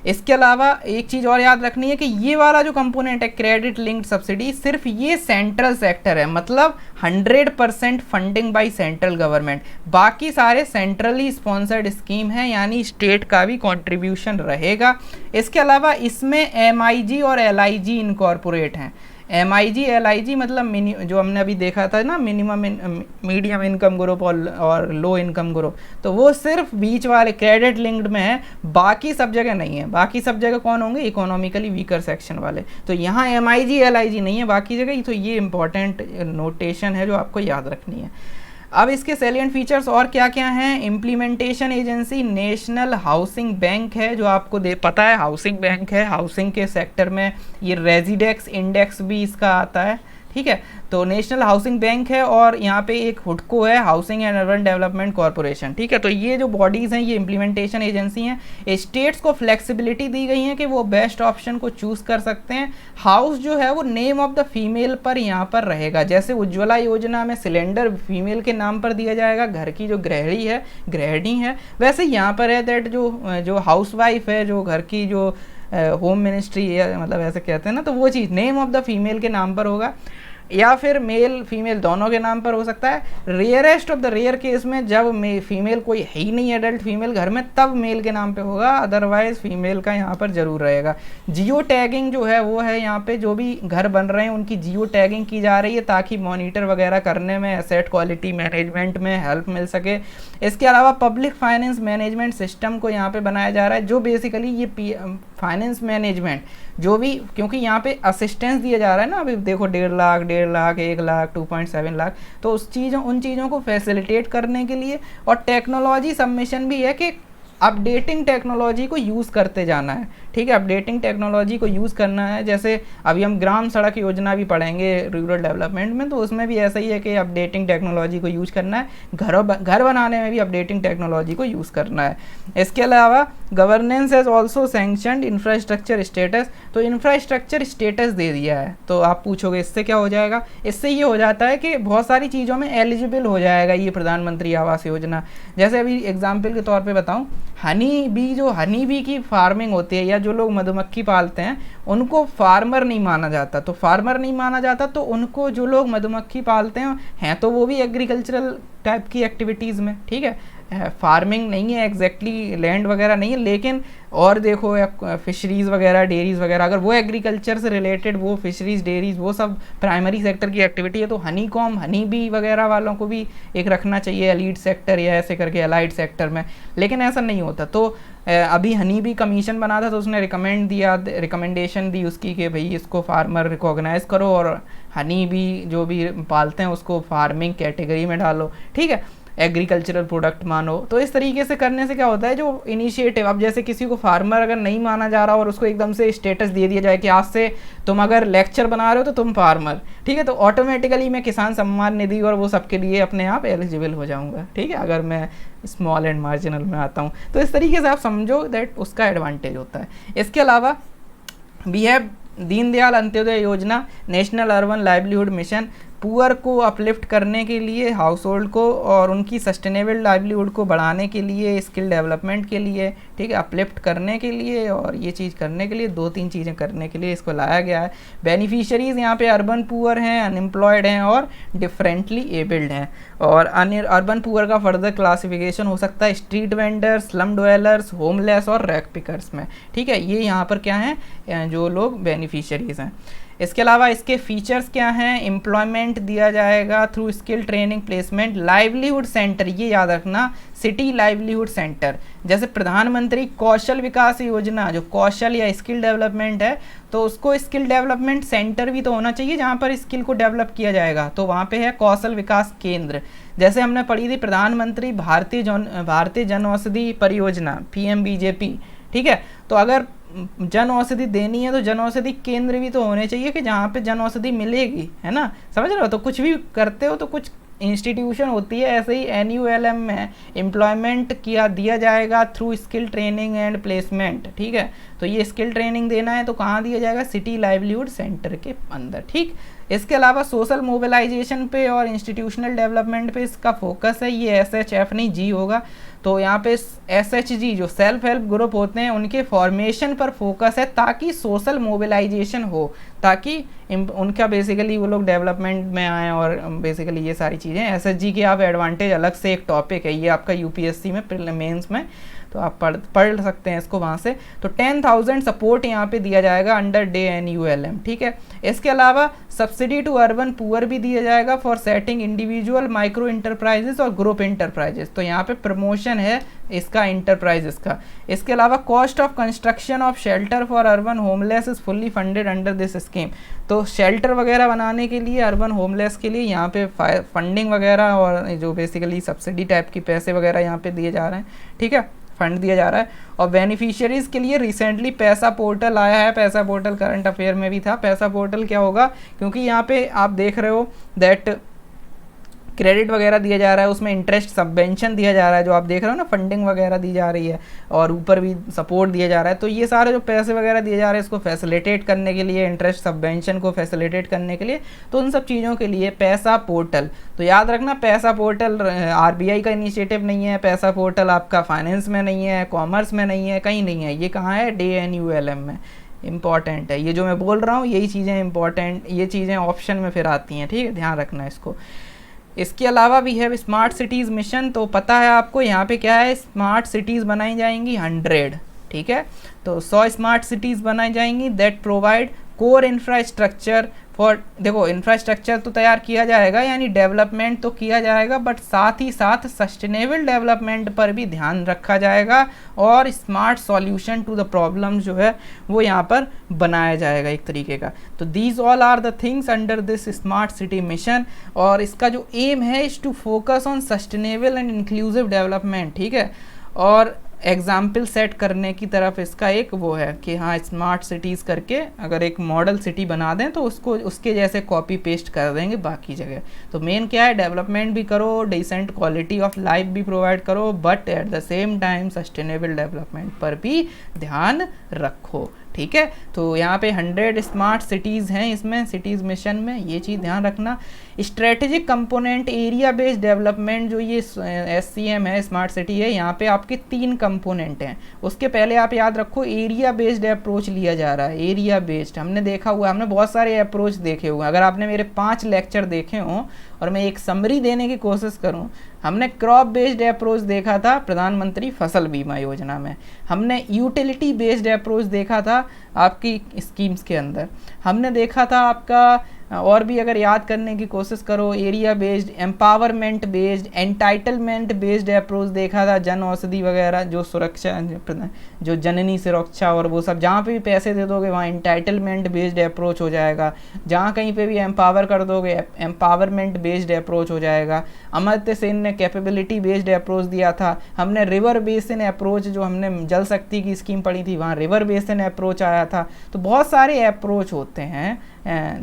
इसके अलावा एक चीज़ और याद रखनी है कि ये वाला जो कंपोनेंट है क्रेडिट लिंक्ड सब्सिडी, सिर्फ ये सेंट्रल सेक्टर है, मतलब 100% फंडिंग बाय सेंट्रल गवर्नमेंट। बाकी सारे सेंट्रली स्पॉन्सर्ड स्कीम है, यानी स्टेट का भी कंट्रीब्यूशन रहेगा। इसके अलावा इसमें MIG और LIG इनकॉर्पोरेट हैं। MIG LIG मतलब जो हमने अभी देखा था ना, मीडियम इनकम ग्रुप और लो इनकम ग्रुप, तो वो सिर्फ बीच वाले क्रेडिट लिंक्ड में है, बाकी सब जगह नहीं है। बाकी सब जगह कौन होंगे, इकोनॉमिकली वीकर सेक्शन वाले। तो यहाँ MIG LIG नहीं है बाकी जगह। तो ये इंपॉर्टेंट नोटेशन है जो आपको याद रखनी है। अब इसके सैलिएंट फीचर्स और क्या क्या हैं, implementation agency national housing bank है, जो आपको पता है हाउसिंग बैंक है। हाउसिंग के सेक्टर में ये रेजिडेक्स इंडेक्स भी इसका आता है, ठीक है। तो नेशनल हाउसिंग बैंक है, और यहाँ पे एक हुडको है, housing and urban development corporation, ठीक है। तो ये जो बॉडीज़ हैं ये इम्प्लीमेंटेशन एजेंसी हैं। स्टेट्स को फ्लेक्सिबिलिटी दी गई है कि वो बेस्ट ऑप्शन को चूज़ कर सकते हैं। हाउस जो है वो नेम ऑफ द फीमेल पर यहाँ पर रहेगा, जैसे उज्ज्वला योजना में सिलेंडर फीमेल के नाम पर दिया जाएगा, घर की जो गृहिणी है, वैसे यहाँ पर है दैट जो हाउस वाइफ है, जो घर की जो होम मिनिस्ट्री है, मतलब ऐसे कहते हैं ना, तो वो चीज़ नेम ऑफ द फीमेल के नाम पर होगा, या फिर मेल फीमेल दोनों के नाम पर हो सकता है। Rarest of the rare case में जब फीमेल कोई है ही नहीं एडल्ट फीमेल घर में, तब मेल के नाम पे होगा, अदरवाइज फीमेल का यहाँ पर जरूर रहेगा। जियो टैगिंग जो है वो है, यहाँ पे जो भी घर बन रहे हैं उनकी जियो टैगिंग की जा रही है, ताकि मॉनिटर वगैरह करने में, एसेट क्वालिटी मैनेजमेंट में हेल्प मिल सके। इसके अलावा पब्लिक फाइनेंस मैनेजमेंट सिस्टम को यहाँ पे बनाया जा रहा है, जो बेसिकली ये फाइनेंस मैनेजमेंट जो भी, क्योंकि यहाँ पे असिस्टेंस दिया जा रहा है ना, अभी देखो 1.5 लाख 1 लाख 2.7 लाख, तो उन चीज़ों को फैसिलिटेट करने के लिए, और टेक्नोलॉजी सबमिशन भी है कि अपडेटिंग टेक्नोलॉजी को यूज़ करते जाना है, ठीक है, अपडेटिंग टेक्नोलॉजी को यूज़ करना है। जैसे अभी हम ग्राम सड़क योजना भी पढ़ेंगे रूरल डेवलपमेंट में, तो उसमें भी ऐसा ही है कि अपडेटिंग टेक्नोलॉजी को यूज़ करना है, घर बनाने में भी अपडेटिंग टेक्नोलॉजी को यूज़ करना है। इसके अलावा governance has also sanctioned infrastructure status, तो इंफ्रास्ट्रक्चर स्टेटस दे दिया है। तो आप पूछोगे इससे क्या हो जाएगा, इससे ये हो जाता है कि बहुत सारी चीज़ों में एलिजिबल हो जाएगा ये प्रधानमंत्री आवास योजना। जैसे अभी एग्जाम्पल के तौर पर बताऊँ, हनी बी की फार्मिंग होती है, या जो लोग मधुमक्खी पालते हैं उनको फार्मर नहीं माना जाता, तो फार्मर नहीं माना जाता तो उनको जो लोग मधुमक्खी पालते हैं तो वो भी एग्रीकल्चरल टाइप की एक्टिविटीज़ में, ठीक है, फार्मिंग नहीं है एग्जैक्टली, लैंड वगैरह नहीं है, लेकिन और देखो फिशरीज़ वगैरह, डेयरीज़ वगैरह, अगर वो एग्रीकल्चर से रिलेटेड, वो फिशरीज़ डेयरीज़ वो सब प्राइमरी सेक्टर की एक्टिविटी है, तो हनी बी वगैरह वालों को भी एक रखना चाहिए एलीड सेक्टर या ऐसे करके अलाइड सेक्टर में, लेकिन ऐसा नहीं होता। तो अभी हनी बी कमीशन बना था, तो उसने रिकमेंडेशन दी उसकी कि भाई इसको फार्मर रिकॉग्नाइज करो और हनी बी जो भी पालते हैं उसको फार्मिंग कैटेगरी में डालो, ठीक है, एग्रीकल्चरल प्रोडक्ट मानो। तो इस तरीके से करने से क्या होता है, जो इनिशिएटिव, अब जैसे किसी को फार्मर अगर नहीं माना जा रहा और उसको एकदम से स्टेटस दे दिया जाए कि आज से तुम अगर लेक्चर बना रहे हो तो तुम फार्मर, ठीक है, तो ऑटोमेटिकली मैं किसान सम्मान निधि और वो सबके लिए अपने आप एलिजिबल हो जाऊंगा, ठीक है, अगर मैं स्मॉल एंड मार्जिनल में आता हूँ। तो इस तरीके से आप समझो दैट उसका एडवांटेज होता है। इसके अलावा वी हैव दीनदयाल अंत्योदय योजना, national urban livelihood mission, poor को अपलिफ्ट करने के लिए, हाउस होल्ड को और उनकी सस्टेनेबल लाइवलीहुड को बढ़ाने के लिए, स्किल डेवलपमेंट के लिए, ठीक है, अपलिफ्ट करने के लिए और ये चीज़ करने के लिए, 2-3 चीज़ें करने के लिए इसको लाया गया है। बेनिफिशरीज़ यहाँ पे अर्बन पुअर हैं, अनएम्प्लॉयड हैं और डिफरेंटली एबल्ड हैं। और अर्बन पुअर का फर्दर क्लासिफिकेशन हो सकता है street vendors, slum dwellers, homeless और रैक पिकर्स में, ठीक है, ये यहाँ पर क्या हैं जो लोग बेनिफिशरीज़ हैं। इसके अलावा इसके फीचर्स क्या हैं, एम्प्लॉयमेंट दिया जाएगा through skill training placement, livelihood centre, ये याद रखना, सिटी लाइवलीहुड सेंटर। जैसे प्रधानमंत्री कौशल विकास योजना, जो कौशल या स्किल डेवलपमेंट है, तो उसको स्किल डेवलपमेंट सेंटर भी तो होना चाहिए जहाँ पर स्किल को डेवलप किया जाएगा, तो वहाँ पे है कौशल विकास केंद्र। जैसे हमने पढ़ी थी प्रधानमंत्री भारतीय जन औषधि परियोजना, PMBJP, ठीक है, तो अगर जन औषधि देनी है तो जन औषधि केंद्र भी तो होने चाहिए कि जहाँ पे जन औषधि मिलेगी, है ना, समझ रहे हो। तो कुछ भी करते हो तो कुछ इंस्टीट्यूशन होती है, ऐसे ही NULM में एम्प्लॉयमेंट दिया जाएगा through skill training and placement, ठीक है, तो ये स्किल ट्रेनिंग देना है तो कहाँ दिया जाएगा, सिटी लाइवलीहुड सेंटर के अंदर, ठीक। इसके अलावा सोशल मोबिलाइजेशन पे और इंस्टीट्यूशनल डेवलपमेंट पे इसका फोकस है, ये SHF नहीं G होगा, तो यहाँ पे SHG जो सेल्फ हेल्प ग्रुप होते हैं उनके फॉर्मेशन पर फोकस है, ताकि सोशल मोबिलाइजेशन हो, ताकि उनका बेसिकली वो लोग डेवलपमेंट में आए और बेसिकली ये सारी चीज़ें। SHG के आप एडवांटेज अलग से एक टॉपिक है, ये आपका UPSC में मेंस में, तो आप पढ़ सकते हैं इसको वहाँ से। तो 10,000 सपोर्ट यहाँ पे दिया जाएगा अंडर NULM, ठीक है। इसके अलावा सब्सिडी टू अर्बन पुअर भी दिया जाएगा for setting individual micro enterprises और ग्रुप इंटरप्राइजेस, तो यहाँ पे प्रमोशन है इसका इंटरप्राइजेस का। इसके अलावा cost of construction of shelter for urban homeless is fully funded under this scheme, तो शेल्टर वगैरह बनाने के लिए अर्बन होमलेस के लिए यहाँ पे फंडिंग वगैरह और जो बेसिकली सब्सिडी टाइप की पैसे वगैरह यहाँ पे दिए जा रहे हैं, ठीक है, फंड दिया जा रहा है। और बेनिफिशियरीज़ के लिए रिसेंटली पैसा पोर्टल आया है, पैसा पोर्टल करंट अफेयर में भी था। पैसा पोर्टल क्या होगा, क्योंकि यहाँ पे आप देख रहे हो दैट क्रेडिट वगैरह दिया जा रहा है, उसमें इंटरेस्ट सबवेंशन दिया जा रहा है, जो आप देख रहे हो ना, फंडिंग वगैरह दी जा रही है और ऊपर भी सपोर्ट दिया जा रहा है, तो ये सारे जो पैसे वगैरह दिए जा रहे हैं इसको फैसिलिटेट करने के लिए, इंटरेस्ट सबवेंशन को फैसिलिटेट करने के लिए, तो उन सब चीज़ों के लिए पैसा पोर्टल। तो याद रखना, पैसा पोर्टल RBI का इनिशिएटिव नहीं है, पैसा पोर्टल आपका फाइनेंस में नहीं है, कॉमर्स में नहीं है, कहीं नहीं है, ये कहाँ है, NULM में। इंपॉर्टेंट है ये जो मैं बोल रहा हूँ, यही चीज़ें इंपॉर्टेंट, ये चीज़ें ऑप्शन में फिर आती हैं, ठीक है, ध्यान रखना इसको। इसके अलावा भी है स्मार्ट सिटीज़ मिशन, तो पता है आपको यहाँ पे क्या है, स्मार्ट सिटीज़ बनाई जाएंगी 100, ठीक है, तो 100 स्मार्ट सिटीज़ बनाई जाएंगी that provide core infrastructure for, देखो इंफ्रास्ट्रक्चर तो तैयार किया जाएगा यानी डेवलपमेंट तो किया जाएगा, बट साथ ही साथ सस्टेनेबल डेवलपमेंट पर भी ध्यान रखा जाएगा और smart solution to the problem जो है वो यहाँ पर बनाया जाएगा एक तरीके का। तो these all are the things under this smart city mission, और इसका जो एम है is to focus on sustainable and inclusive development, ठीक है। और एग्जाम्पल सेट करने की तरफ इसका एक वो है कि हाँ स्मार्ट सिटीज़ करके अगर एक मॉडल सिटी बना दें तो उसको उसके जैसे कॉपी पेस्ट कर देंगे बाकी जगह। तो मेन क्या है, डेवलपमेंट भी करो, डिसेंट क्वालिटी ऑफ लाइफ भी प्रोवाइड करो, but at the same time sustainable development पर भी ध्यान रखो, ठीक है। तो यहाँ पे 100 स्मार्ट सिटीज़ हैं इसमें, सिटीज़ मिशन में, ये चीज़ ध्यान रखना। Strategic component area based development, जो ये SCM है, स्मार्ट सिटी है, यहाँ पे आपके 3 कंपोनेंट हैं। उसके पहले आप याद रखो एरिया बेस्ड अप्रोच लिया जा रहा है। एरिया बेस्ड हमने देखा हुआ, हमने बहुत सारे अप्रोच देखे हुए हैं। अगर आपने मेरे 5 लेक्चर देखे हों और मैं एक समरी देने की कोशिश करूं, हमने क्रॉप बेस्ड अप्रोच देखा था प्रधानमंत्री फसल बीमा योजना में, हमने यूटिलिटी बेस्ड अप्रोच देखा था आपकी स्कीम्स के अंदर, हमने देखा था आपका और भी अगर याद करने की कोशिश करो area based, empowerment based, entitlement based approach देखा था, जन औषधि वगैरह, जो सुरक्षा, जो जननी सुरक्षा और वो सब, जहाँ पे भी पैसे दे दोगे वहाँ एंटाइटलमेंट बेस्ड अप्रोच हो जाएगा, जहाँ कहीं पे भी एम्पावर कर दोगे एम्पावरमेंट बेस्ड अप्रोच हो जाएगा। अमर्त्य सेन ने कैपेबिलिटी बेस्ड अप्रोच दिया था, हमने रिवर बेसिन अप्रोच, जो हमने जल शक्ति की स्कीम पढ़ी थी वहाँ रिवर बेसिन अप्रोच आया था। तो बहुत सारे अप्रोच होते हैं,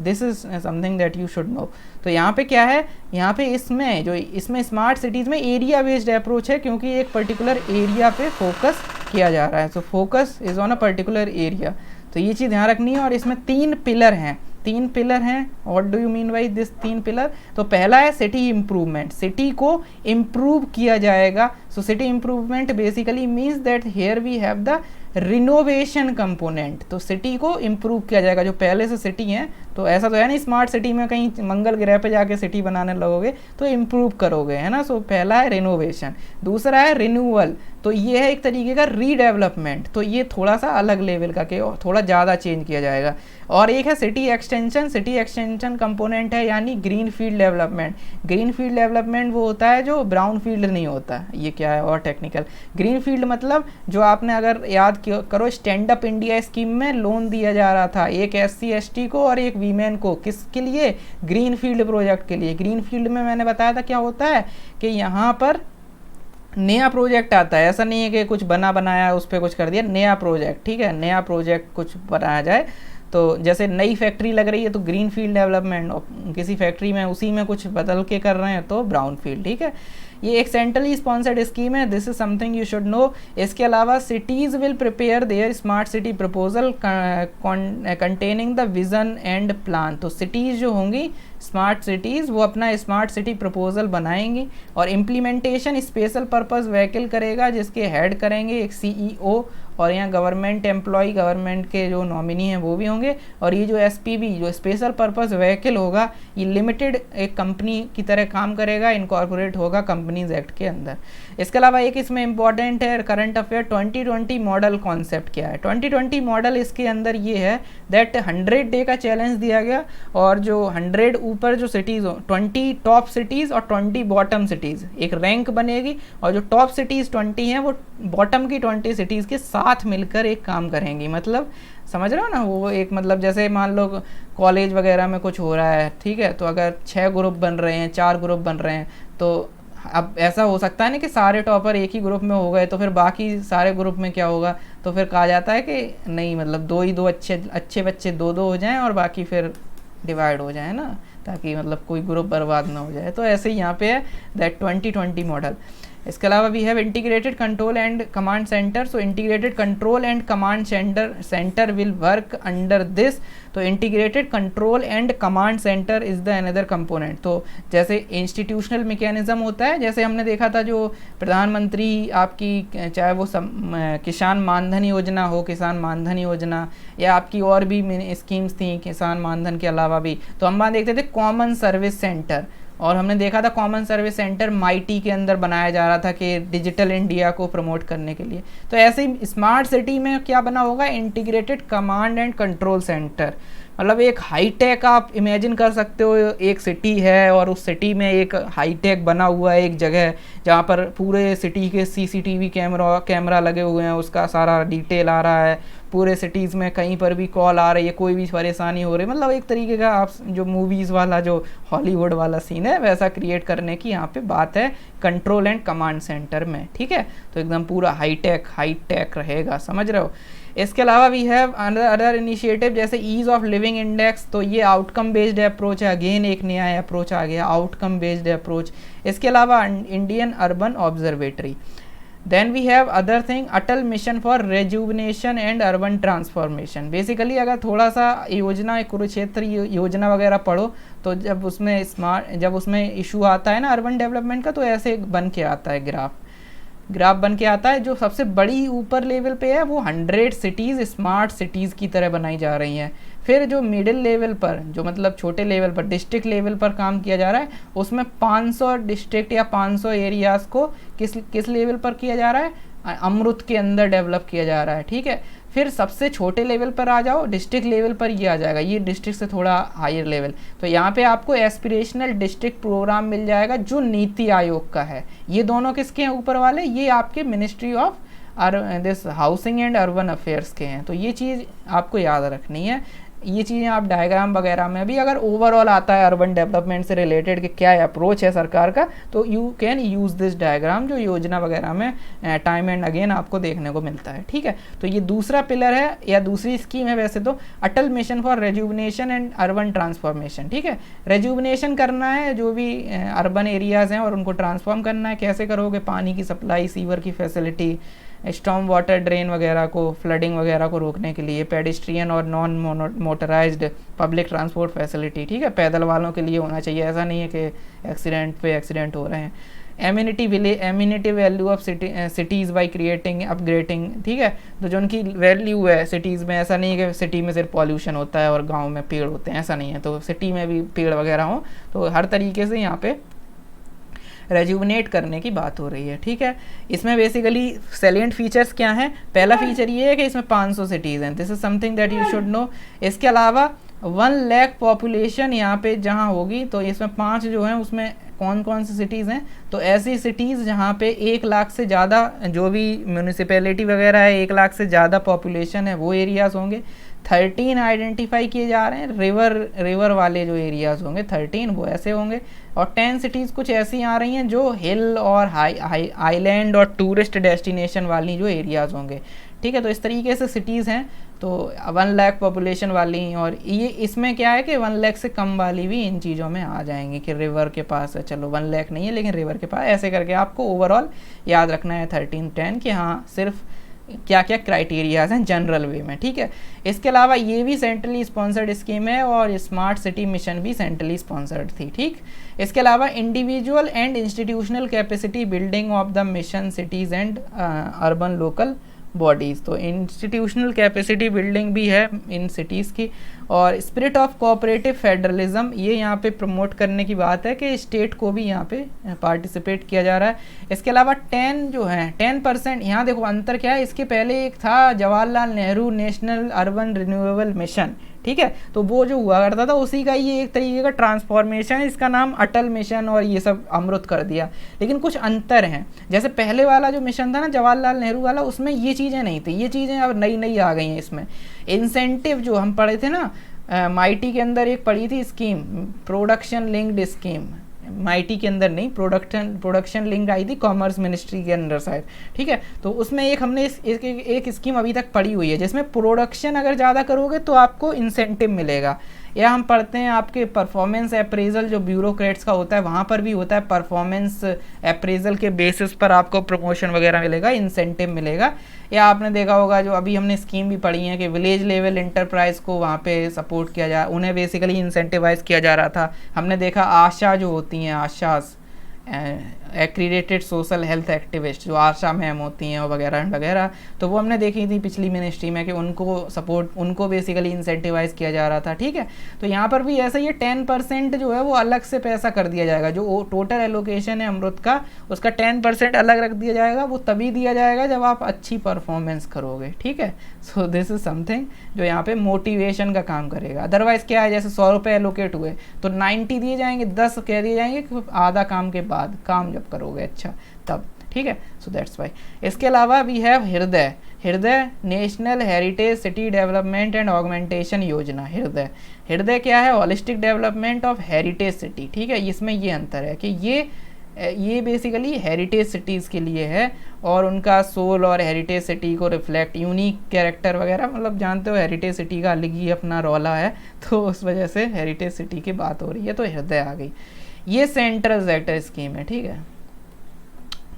this is something that you should know. तो यहाँ पे क्या है, यहाँ पे इसमें स्मार्ट सिटीज़ में एरिया बेस्ड अप्रोच है, क्योंकि एक पर्टिकुलर एरिया पे फोकस किया जा रहा है। So focus is on a particular area, तो ये चीज़ ध्यान रखनी है। और इसमें 3 पिलर हैं, 3 पिलर हैं। What do you mean by this 3 pillar? तो पहला है सिटी इम्प्रूवमेंट, सिटी को इम्प्रूव किया जाएगा। So city improvement basically means that here we have the renovation component. तो सिटी को इम्प्रूव किया जाएगा, जो पहले से सिटी हैं, तो ऐसा तो है नहीं स्मार्ट सिटी में कहीं मंगल ग्रह पे जाके सिटी बनाने लगोगे, तो इम्प्रूव करोगे, है ना। सो पहला है रिनोवेशन, दूसरा है रिन्यूअल, तो ये है एक तरीके का रीडेवलपमेंट, तो ये थोड़ा सा अलग लेवल का के थोड़ा ज़्यादा चेंज किया जाएगा। और एक है city extension, city extension component है यानी green field development. Green field development वो होता है जो ब्राउन फील्ड नहीं होता। ये क्या है और टेक्निकल, ग्रीन फील्ड मतलब जो आपने अगर याद करो स्टैंड अप इंडिया स्कीम में लोन दिया जा रहा था एक SC ST को और एक वीमेन को, किसके लिए? ग्रीन फील्ड प्रोजेक्ट के लिए। ग्रीन फील्ड में मैंने बताया था क्या होता है कि यहाँ पर नया प्रोजेक्ट आता है, ऐसा नहीं है कि कुछ बना बनाया उस पर कुछ कर दिया, नया प्रोजेक्ट, ठीक है, नया प्रोजेक्ट कुछ बनाया जाए। तो जैसे नई फैक्ट्री लग रही है तो ग्रीन फील्ड डेवलपमेंट, और किसी फैक्ट्री में उसी में कुछ बदल के कर रहे हैं तो ब्राउन फील्ड, ठीक है। ये एक सेंट्रली स्पॉन्सर्ड स्कीम है, this is something you should know. इसके अलावा cities will prepare their smart city proposal containing the vision and plan. तो सिटीज़ जो होंगी स्मार्ट सिटीज़ वो अपना स्मार्ट सिटी प्रपोजल बनाएंगी और इम्प्लीमेंटेशन स्पेशल पर्पस व्हीकल करेगा, जिसके हेड करेंगे एक CEO, और यहाँ गवर्नमेंट एम्प्लॉय, गवर्नमेंट के जो नॉमिनी हैं वो भी होंगे। और ये जो SPV जो स्पेशल पर्पस व्हीकल होगा, ये लिमिटेड एक कंपनी की तरह काम करेगा, इनकॉर्पोरेट होगा कंपनीज एक्ट के अंदर। इसके अलावा एक इसमें इंपॉर्टेंट है करंट अफेयर, 2020 मॉडल कॉन्सेप्ट क्या है। 2020 मॉडल इसके अंदर ये है दैट 100 डे का चैलेंज दिया गया, और जो 100 ऊपर जो सिटीज़ हो, 20 टॉप सिटीज़ और 20 बॉटम सिटीज़, एक रैंक बनेगी, और जो टॉप सिटीज़ 20 हैं वो बॉटम की 20 सिटीज़ के साथ मिलकर एक काम करेंगी। मतलब समझ रहे हो ना, वो एक मतलब जैसे मान लो कॉलेज वगैरह में कुछ हो रहा है, ठीक है, तो अगर 6 ग्रुप बन रहे हैं, 4 ग्रुप बन रहे हैं, तो अब ऐसा हो सकता है ना कि सारे टॉपर एक ही ग्रुप में हो गए, तो फिर बाकी सारे ग्रुप में क्या होगा, तो फिर कहा जाता है कि नहीं, मतलब 2 ही 2 अच्छे बच्चे 2-2 हो जाएं और बाकी फिर डिवाइड हो जाए ना, ताकि मतलब कोई ग्रुप बर्बाद ना हो जाए। तो ऐसे ही यहाँ पे है दैट 2020 मॉडल। इसके अलावा we have integrated control and command centre. So integrated control and command centre will work under this. तो integrated control and command centre is the another component. तो जैसे इंस्टीट्यूशनल मैकेनिज्म होता है, जैसे हमने देखा था जो प्रधानमंत्री आपकी, चाहे वो किसान मानधन योजना हो, किसान मानधन योजना, या आपकी और भी स्कीम्स थी किसान मानधन के अलावा भी, तो हम वहाँ देखते थे कॉमन सर्विस सेंटर, और हमने देखा था कॉमन सर्विस सेंटर MIT के अंदर बनाया जा रहा था कि डिजिटल इंडिया को प्रमोट करने के लिए। तो ऐसे ही स्मार्ट सिटी में क्या बना होगा, integrated command and control centre. मतलब एक हाईटेक आप इमेजिन कर सकते हो, एक सिटी है और उस सिटी में एक हाईटेक बना हुआ है एक जगह जहाँ पर पूरे सिटी के सीसीटीवी कैमरा लगे हुए हैं, उसका सारा डिटेल आ रहा है, पूरे सिटीज़ में कहीं पर भी कॉल आ रही है, कोई भी परेशानी हो रही है, मतलब एक तरीके का आप जो मूवीज़ वाला जो हॉलीवुड वाला सीन है वैसा क्रिएट करने की यहाँ पे बात है कंट्रोल एंड कमांड सेंटर में, ठीक है। तो एकदम पूरा हाईटेक रहेगा, समझ रहे हो। इसके अलावा वी हैव अदर इनिशिएटिव जैसे ईज ऑफ लिविंग इंडेक्स, तो ये आउटकम बेस्ड अप्रोच है, अगेन एक नया अप्रोच आ गया आउटकम बेस्ड अप्रोच। इसके अलावा Indian urban observatory. Then we have other thing Atal mission for rejuvenation and urban transformation. Basically अगर थोड़ा सा योजना कुरुक्षेत्र योजना वगैरह पढ़ो तो जब उसमें इशू आता है ना अर्बन डेवलपमेंट का, तो ऐसे बन के आता है ग्राफ बन के आता है। जो सबसे बड़ी ऊपर लेवल पे है वो 100 सिटीज़ स्मार्ट सिटीज़ की तरह बनाई जा रही हैं। फिर जो मिडिल लेवल पर, जो मतलब छोटे लेवल पर डिस्ट्रिक्ट लेवल पर काम किया जा रहा है, उसमें 500 डिस्ट्रिक्ट या 500 एरियाज़ को किस लेवल पर किया जा रहा है, अमृत के अंदर डेवलप किया जा रहा है, ठीक है। फिर सबसे छोटे लेवल पर आ जाओ, डिस्ट्रिक्ट लेवल पर ये आ जाएगा, ये डिस्ट्रिक्ट से थोड़ा हायर लेवल, तो यहाँ पे आपको एस्पिरेशनल डिस्ट्रिक्ट प्रोग्राम मिल जाएगा जो नीति आयोग का है। ये दोनों किसके हैं ऊपर वाले, ये आपके ministry of this housing and urban affairs के हैं। तो ये चीज़ आपको याद रखनी है। ये चीज़ें आप डायग्राम वगैरह में भी अगर ओवरऑल आता है अर्बन डेवलपमेंट से रिलेटेड कि क्या अप्रोच है सरकार का, तो you can use this diagram जो योजना वगैरह में टाइम एंड अगेन आपको देखने को मिलता है, ठीक है। तो ये दूसरा पिलर है या दूसरी स्कीम है वैसे तो, Atal mission for rejuvenation and urban transformation, ठीक है। रेजुवनेशन करना है जो भी अर्बन एरियाज़ हैं और उनको ट्रांसफॉर्म करना है। कैसे करोगे, पानी की सप्लाई, सीवर की फैसिलिटी, स्टॉर्म वाटर ड्रेन वगैरह को, फ्लडिंग वगैरह को रोकने के लिए, पेडिस्ट्रियन और non motorised public transport facility, ठीक है, पैदल वालों के लिए होना चाहिए, ऐसा नहीं है कि एक्सीडेंट पे एक्सीडेंट हो रहे हैं। Immunity value of cities by creating upgrading, ठीक है। तो जो उनकी वैल्यू है सिटीज़ में, ऐसा नहीं है कि सिटी में सिर्फ पॉल्यूशन होता है और गाँव में पेड़ होते हैं, ऐसा नहीं है, तो सिटी में भी पेड़ वगैरह हों, तो हर तरीके से यहाँ पे रेजुवनेट करने की बात हो रही है, ठीक है। इसमें बेसिकली सैलिएंट फीचर्स क्या हैं, पहला फीचर ये है कि इसमें 500 सिटीज़ हैं, this is something that you should know. इसके अलावा 1 लाख पॉपुलेशन यहाँ पे जहाँ होगी, तो इसमें 5 जो हैं उसमें कौन कौन सी सिटीज़ हैं, तो ऐसी सिटीज़ जहाँ पे 1 लाख से ज़्यादा, जो भी म्यूनिसिपैलिटी वगैरह है 1 लाख से ज़्यादा पॉपुलेशन है वो एरियाज़ होंगे। 13 आइडेंटिफाई किए जा रहे हैं, रिवर वाले जो एरियाज़ होंगे 13 वो ऐसे होंगे, और 10 सिटीज़ कुछ ऐसी आ रही हैं जो हिल और आइलैंड और टूरिस्ट डेस्टिनेशन वाली जो एरियाज़ होंगे, ठीक है। तो इस तरीके से सिटीज़ हैं, तो 1 लाख पॉपुलेशन वाली, और ये इसमें क्या है कि 1 लाख से कम वाली भी इन चीज़ों में आ जाएंगी कि रिवर के पास है, चलो 1 लाख नहीं है लेकिन रिवर के पास, ऐसे करके आपको ओवरऑल याद रखना है 13-10 कि हाँ सिर्फ क्या क्या क्राइटेरियाज हैं जनरल वे में, ठीक है। इसके अलावा ये भी सेंट्रली स्पॉन्सर्ड स्कीम है और स्मार्ट सिटी मिशन भी सेंट्रली स्पॉन्सर्ड थी, ठीक। इसके अलावा individual and institutional capacity building of the mission cities and urban local bodies, तो इंस्टीट्यूशनल कैपेसिटी बिल्डिंग भी है इन सिटीज़ की, और स्पिरिट ऑफ कोऑपरेटिव फेडरलिज्म ये यहाँ पे प्रमोट करने की बात है कि स्टेट को भी यहाँ पे पार्टिसिपेट किया जा रहा है। इसके अलावा 10% यहाँ देखो अंतर क्या है, इसके पहले एक था Jawaharlal Nehru national urban renewable mission, ठीक है, तो वो जो हुआ करता था उसी का ये एक तरीके का ट्रांसफॉर्मेशन, इसका नाम अटल मिशन और ये सब अमृत कर दिया। लेकिन कुछ अंतर हैं, जैसे पहले वाला जो मिशन था ना जवाहरलाल नेहरू वाला, उसमें ये चीज़ें नहीं थी, ये चीज़ें अब नई आ गई हैं इसमें। इंसेंटिव जो हम पढ़े थे ना माइटी के अंदर एक पढ़ी थी scheme, production linked scheme, mighty के अंदर नहीं, प्रोडक्शन लिंक्ड आई थी कॉमर्स मिनिस्ट्री के अंदर शायद, ठीक है। तो उसमें एक हमने एक स्कीम अभी तक पढ़ी हुई है जिसमें प्रोडक्शन अगर ज़्यादा करोगे तो आपको इंसेंटिव मिलेगा, या हम पढ़ते हैं आपके परफॉर्मेंस अप्रेजल जो ब्यूरोक्रेट्स का होता है वहाँ पर भी होता है, परफॉर्मेंस अप्रेजल के बेसिस पर आपको प्रमोशन वगैरह मिलेगा, इंसेंटिव मिलेगा। या आपने देखा होगा जो अभी हमने स्कीम भी पढ़ी है कि विलेज लेवल इंटरप्राइज को वहाँ पे सपोर्ट किया जा, उन्हें बेसिकली इंसेंटिवाइज किया जा रहा था। हमने देखा आशा जो होती हैं, Asha's accredited social health activist, जो आशा मैम होती हैं वगैरह वगैरह, तो वो हमने देखी थी पिछली मिनिस्ट्री में कि उनको सपोर्ट, उनको बेसिकली इंसेंटिवाइज किया जा रहा था। ठीक है, तो यहाँ पर भी ऐसा ये 10% जो है वो अलग से पैसा कर दिया जाएगा, जो टोटल एलोकेशन है अमृत का उसका 10% अलग रख दिया जाएगा। वो तभी दिया जाएगा जब आप अच्छी परफॉर्मेंस करोगे। ठीक है, सो दिस इज समथिंग जो यहाँ पे मोटिवेशन का काम करेगा। अदरवाइज क्या है, जैसे 100 रुपये एलोकेट हुए तो 90 दिए जाएंगे, 10 कह दिए जाएंगे कि आधा काम के बाद, काम जब करोगे अच्छा तब। ठीक है, सो दैट्स वाई। इसके अलावा वी हैव हृदय। हृदय national heritage city development and augmentation योजना। हृदय क्या है, holistic development of heritage city. ठीक है, इसमें ये अंतर है कि ये बेसिकली हेरिटेज सिटीज़ के लिए है और उनका सोल और हेरिटेज सिटी को रिफ्लेक्ट, यूनिक कैरेक्टर वगैरह, मतलब जानते हो हेरिटेज सिटी का अलग ही अपना रौला है, तो उस वजह से हेरिटेज सिटी की बात हो रही है, तो हृदय आ गई। ये सेंट्रल सेक्टर स्कीम है। ठीक है,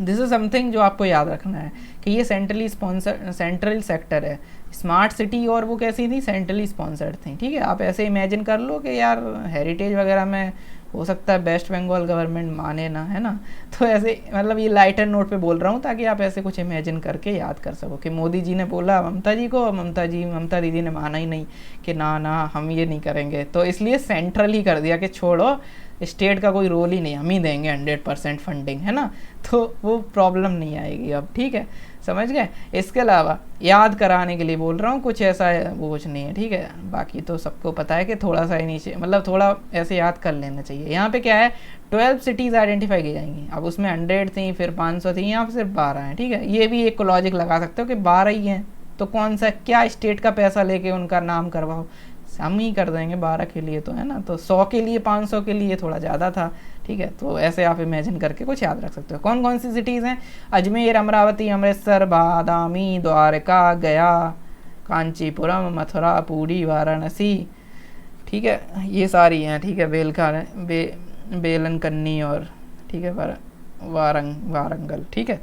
दिस इज समथिंग जो आपको याद रखना है कि ये सेंट्रल सेक्टर है। स्मार्ट सिटी और वो कैसी थी, सेंट्रली स्पॉन्सर्ड थी। ठीक है, आप ऐसे इमेजिन कर लो कि यार हेरिटेज वगैरह में हो सकता है वेस्ट बंगाल गवर्नमेंट माने ना, है ना, तो ऐसे मतलब ये लाइटर नोट पे बोल रहा हूँ ताकि आप ऐसे कुछ इमेजिन करके याद कर सको कि मोदी जी ने बोला ममता जी को, ममता दीदी ने माना ही नहीं कि ना हम ये नहीं करेंगे, तो इसलिए सेंट्रल ही कर दिया कि छोड़ो, स्टेट का कोई रोल ही नहीं, हम ही देंगे 100% फंडिंग, है ना, तो वो प्रॉब्लम नहीं आएगी अब। ठीक है, समझ गए। इसके अलावा याद कराने के लिए बोल रहा हूँ, कुछ ऐसा वो कुछ नहीं है। ठीक है, बाकी तो सबको पता है कि थोड़ा सा नीचे मतलब थोड़ा ऐसे याद कर लेना चाहिए। यहाँ पे क्या है, 12 सिटीज़ आइडेंटिफाई की जाएंगी। अब उसमें 100 थी, फिर 500 थी, यहाँ पर सिर्फ 12 हैं। ठीक है, ये भी एक लॉजिक लगा सकते हो कि 12 ही हैं, तो कौन सा, क्या स्टेट का पैसा लेके उनका नाम करवाओ, हम ही कर देंगे 12 के लिए, तो है ना, तो 100 के लिए 500 के लिए थोड़ा ज़्यादा था। ठीक है, तो ऐसे आप इमेजिन करके कुछ याद रख सकते हो। कौन कौन सी सिटीज़ हैं, अजमेर, अमरावती, अमृतसर, बादामी, द्वारका, गया, कांचीपुरम, मथुरा, पूरी, वाराणसी। ठीक है, ये सारी हैं। ठीक है, बेलनकन्नी और ठीक है वारंगल। ठीक है,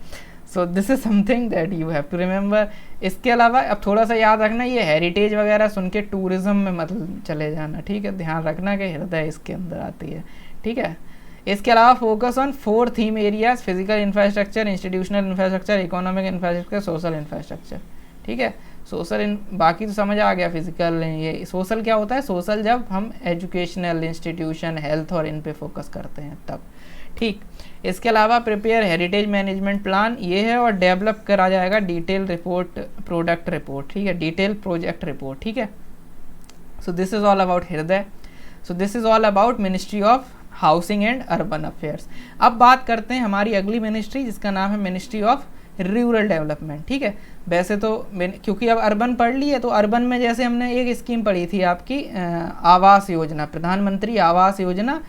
so this is something that you have to remember. इसके अलावा अब थोड़ा सा याद रखना, ये हेरिटेज वगैरह सुन के टूरिज्म में मत चले जाना। ठीक है, ध्यान रखना कि हृदय इसके अंदर आती है। ठीक है, इसके अलावा focus on 4 theme areas, physical infrastructure, institutional infrastructure, economic infrastructure, social infrastructure. ठीक है, बाकी तो समझ आ गया। फिजिकल, ये सोशल क्या होता है, सोशल जब हम एजुकेशनल इंस्टीट्यूशन, हेल्थ और इन पे फोकस करते हैं तब। ठीक, इसके अलावा प्रिपेयर हेरिटेज मैनेजमेंट प्लान ये है, और डेवलप करा जाएगा डिटेल रिपोर्ट, प्रोडक्ट रिपोर्ट। ठीक है, डिटेल प्रोजेक्ट रिपोर्ट। ठीक है, so this is all about Hriday. So this is all about ministry of housing and urban affairs. अब बात करते हैं हमारी अगली मिनिस्ट्री, जिसका नाम है मिनिस्ट्री ऑफ रूरल डेवलपमेंट। ठीक है, वैसे तो क्योंकि अब अर्बन पढ़ ली है, तो अर्बन में जैसे हमने एक स्कीम पढ़ी थी आपकी आवास योजना, प्रधानमंत्री आवास योजना,